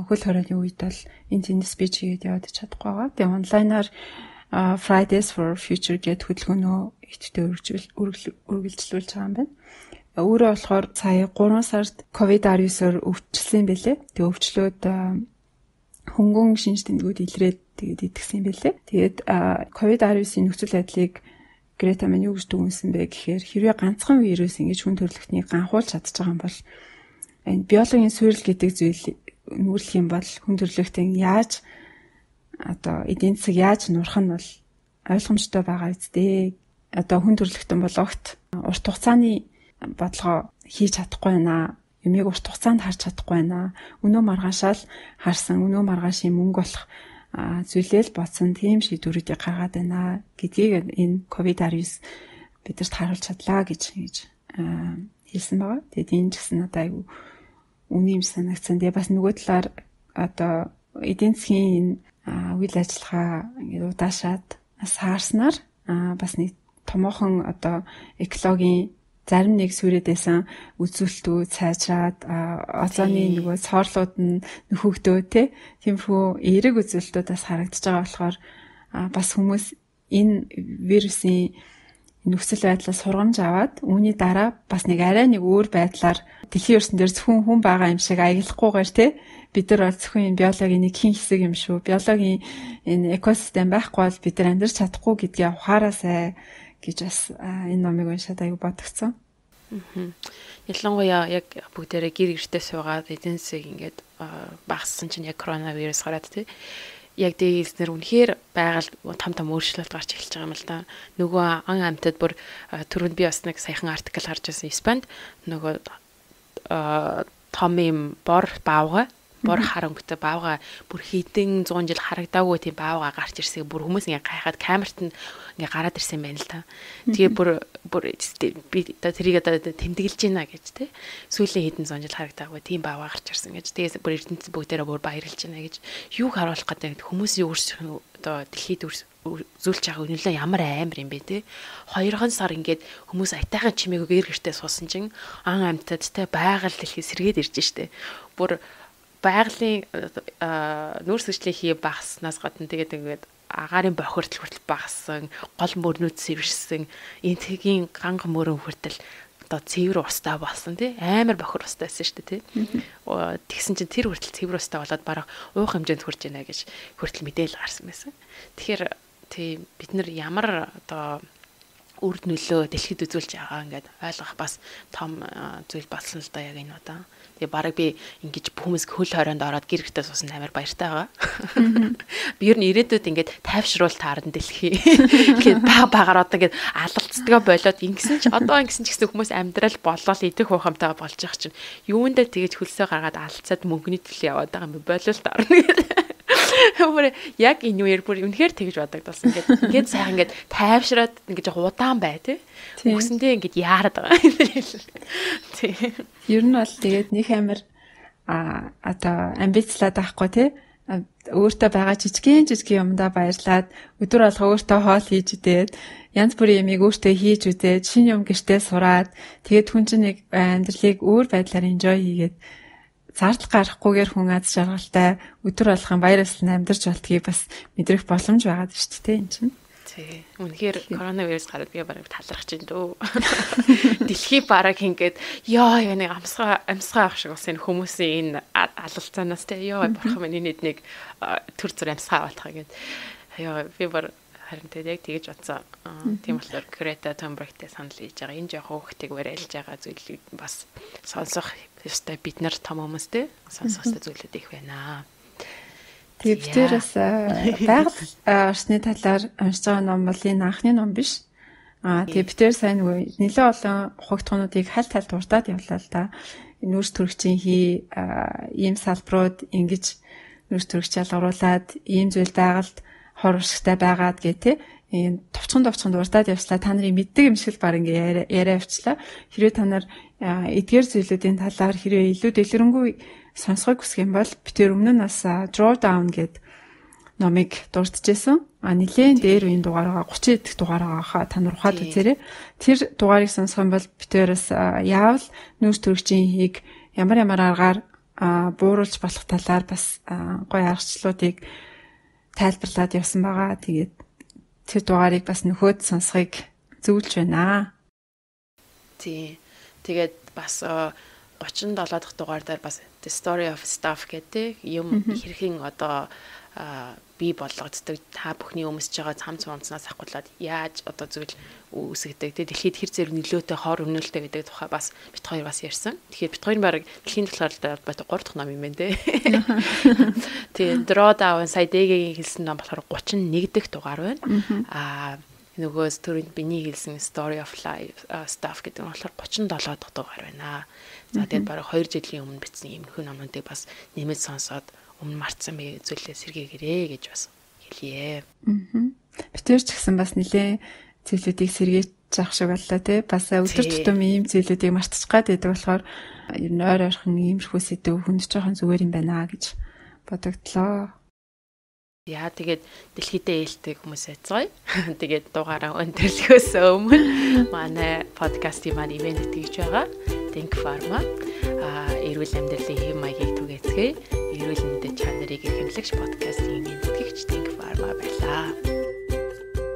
хөл хорионы үед бол энэ тэнд спич хийгээд яваад чадахгүй байгаа. Тэгээ онлайнаар Fridays for Future гэдэг хөтөлбөрнөө ихтэй үргэлжлүүлж байгаа юм байна. Өөрөө болохоор сая 3 сард COVID-19-оор өвчлсөн байлээ. Тэгээ өвчлөөд хөнгөн шинж тэмдгүүд илрээд тэгээд идэгсэн байлээ. Тэгээд COVID-19-ийн нөхцөл байдлыг Грета маань юу гэж дүгнсэн бэ гэхээр хэрвээ ганцхан вирус ингэж хүн төрөлхтнийг ганхуулж чадчих байгаа юм бол энэ биологийн суурил гэдэг зүйл нүүрлэх юм бол хүн төрөлхтэн яаж одоо эдийн засаг яаж нурах нь бол ойлгомжтой байгаа үсттэй. Одоо хүн төрөлхтөн бол огт урт хугацааны бодлого хийж чадахгүй байна. Юмыг урт хугацаанд харж чадахгүй байна. Өнөө маргаашаал харсан өнөө маргаашийн мөнгө болох зүйлэл бодсон тийм шийдвэрүүдийг гаргаад байна гэдгийг энэ COVID-19 бидэрт харуулж чадлаа гэж хэлсэн байгаа. Тэгээд энэ ч гэсэн одоо айгүй үний юм санагдсан. Тэгээ бас нөгөө талаар одоо эдийн засгийн үйл ажиллагаа ингээд удаашаад саарснаар бас нэг томоохон одоо экологийн зарим нэг сүрээд байсан үзүүлэлтүүд сайжраад озоны нөгөө цоорлууд нь нөхөгдөө тиймэрхүү эерэг үзүүлэлтүүдээс харагдаж байгаа болохоор бас хүмүүс энэ вирусын нөхцөл байдлаас сургамж аваад үүний дараа бас нэг арай нэг өөр байдлаар дэлхийн ертөнцийн дээр зөвхөн хүн байгаа юм шиг аялахгүйгээр бид нар бол зөвхөн энэ биологийн нэг хэн хэсэг юм шүү. Биологийн энэ экосистем байхгүй бол бид нар амьдарч чадахгүй гэдгийг ухаараасай гэж бас энэ номыг уншаад аягүй бодогцсон. Ялангуяа яг бүгдээрээ гэр гэртээ суугаад эдийн засаг ингээд багассан чинь яг коронавирус гараад яг дээснэр үнэхээр байгаль том өөрчлөлт гарч эхэлж байгаа юм л да. Нөгөө ан амьтад бүр түрүүнд би бас нэг саяхан артикл харж байсан Испанд нөгөө том юм бор харангуйтай баавга бүр хэдэн 100 жил харагдаагүй тийм баавга гарч ирсэг бүр хүмүүс ингээ гайхаад камерт нь ингээ гараад ирсэн байна л да. Тэгээ бүр би тэрийг одоо тэмдэглэж байна гэж сүүлийн хэдэн 100 жил харагдаагүй тийм баавга гарч ирсэн гэж. Тэгээс бүр эрдэнэт бүгдээрээ бүр баярлж байна гэж юуг харуулах гэдэг хүмүүсийн өөрсдөө одоо дэлхийд зүйлж байгаа үнэлээ ямар амар юм бэ 2 сар ингээд хүмүүс айтайхан чимээг гэр гэртээ суусан чинь ан амьтад байгаль дэлхий сэргээд ирж штэ. Бүр байгалийн нүүрс хүчлийн хий багаснаас гадна тэгээд агаарын бохирдол хүртэл багассан, гол мөрнүүд сэвэрсэн, энтгийн ганга мөрөн хүртэл одоо цэвэр устаа болсон амар бохир устаа байсан шүү дээ тэгсэн чинь тэр хүртэл цэвэр устаа болоод бараг уух хэмжээнд хүрч байна гэж хүртэл мэдээлэл гарсан байсан. Тэгэхээр бид нар ямар одоо үр нөлөө дэлхийд үзүүлж байгаа ингээд ойлгох бас том зүйл болсон л да яг энэ удаа. Тэгээ бараг би ингэж хүмүүс хөл хорионд ороод гэр гэртээ суусан амар баяртай байгаа. Би ер нь ирээдүйд ингээд тайвшруулалт таарна дэлхий. Ингээд багаар одоо ингээд алалцдгаа болоод ингэсэн ч одоо ингэсэн ч гэсэн хүмүүс амьдрал болол идэх ухамтайгаа болж байгаа чинь юундаа тэгэж хөлсөө гаргаад алцаад мөнгөний төлөө яваад байгаа юм болол таарна гэдэг. Өөр яг энэ үеэр бүр үнэхээр тэгж бодогдсон. Ингээд сайхан ингээд тайвшраад ингээд удаан бай Үгсэндээ ингээд яарад байгаа. Ер нь бол тэгээд нэг амир одоо амбицлаад байхгүй өөртөө байгаа жижигэн юмдаа баярлаад өдөр алга өөртөө хоол хийж үдээд янз бүрийн юмыг өөртөө хийж үдээд шинэ юм гэртээ сураад тэгээд хүн чинь нэг амьдралыг өөр байдлаар enjoy хийгээд зардал гарахгүйгээр хүн аз жаргалтай өдөр алган баяр ёслон амьдарч болтгийг бас мэдрэх боломж байгаа шүү дээ энэ чинь. Тий. Үнэхээр коронавирус гараад би бараг талархаж байна дөө. Дэлхий бараг ингээд ёо нэг амсгаа авах шиг бас энэ хүмүүсийн энэ алалцаанаас те ёо бурхан минь энэ нэг төр зүр амсгаа авах гээд ёо би бар харин яг тэгэж бодсон. Тийм болохоор Greta Thunberg-тэй санал хийж байгаа. Энэ жоох хөөхтэйг барайлж байгаа зүйлийг бас сонсох ёстой бид нар том хүмүүстэй сонсох ёстой зүйлүүд их байна. Тэгээ битэрээс байгаль орчны талаар уншиж байгаа ном бол энэ анхны ном биш. Тэгээ битэр сайн нөгөө нэлээд олон ухагтхуунуудыг хальт урдаад явлаа л да. Нүүрс төрөгчийн ийм салбарууд ингэж нүүрс төрөгч ялгаруулад ийм зүйл байгальд хор уршигтай байгаад гэ энэ товчхон урдаад явслаа та нарын мэддэг юм шиг л баг ингээ яриа авчлаа. Хэрвээ та нар эдгээр зүйлүүдийн талаар хэрвээ илүү дэлгэрэнгүй сонсохыг хүсэх юм бол битэр өмнө нь бас Draw Down гэд номыг дурдчихсан. Нэлээд дээр үеийн дугаар байгаа 30 дэх дугаар байгаа та нар ухаад үзээрэй. Тэр дугаарыг сонсох юм бол битэрээс яавал нүүрс төрөгчийн хийг ямар аргаар бууруулж болох талаар бас гоё аргачлалуудыг тайлбарлаад явсан байгаа. Тэгээд тэр дугаарыг бас нөхөд сонсохыг зөвлөж байна. Тий. Тэгээд бас 37 дахь дугаар дээр бас The Story of Stuff гэдэг юм хэрхэн одоо бий болгогддог та бүхний өмсөж байгаа цам цамцнаас ахгуулаад яаж одоо зүйл үүсгдэг дэлхийд хэр зэрэг нөлөөтэй хор өмнөлттэй гэдэг тухай бас бит хоёр бас ярьсан. Тэгэхээр бит хоёр баг дэлхийн талаар бат 3 дахь ном юм байна те. Тэгээ Draw Down сая дэгийн хэлсэн ном болохоор 31 дэх дугаар байна. Нөгөө түрүүнд биний хэлсэн Story of Life Stuff гэдэг нь болохоор 37 дахь дугаар байна. За тэгээд бараг 2 жилийн өмнө бичсэн юм нөхөн номуудыг бас нэмээд сонсоод өмнө мартсан би зүйлээ сэргээгээрэй гэж бас хэлье. Битэр ч гэсэн бас нэлээ зүйлүүдийг сэргээж авах шиг боллоо те. Бас өдөр тутам ийм зүйлүүдийг мартчих гад байдаг болохоор ер нь ойр ойрхон иймэрхүү сэдв хүндж жоохон зүгээр юм байна гэж бодогдлоо. Яа тэгээд дэлхийдээ ээлдэг хүмүүс байцгаая. Тэгээд дугаараа өндөрлөхөөс өмнө манай подкастын маань ивент тэгж байгаа. Think Pharma эрүүл амьдралын хэв маягийг түгээцгээе. Эрүүл мэндийн чанарыг эрхэмлэгч подкастын ивент тэгж Think Pharma байлаа.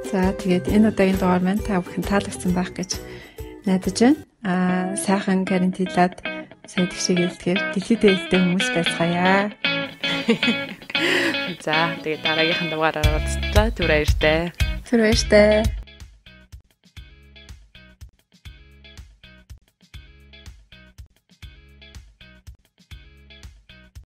За тэгээд энэ удаагийн дугаар маань та бүхэн таалагдсан байх гэж найдаж байна. Сайхан карантинлаад сая тэгшиг ээлтгэр дэлхийдээ ээлдэг хүмүүс байцгаая. За тэгээд дараагийнхын дугаараар уулзлаа. Түр баяртай. Түр баяртай.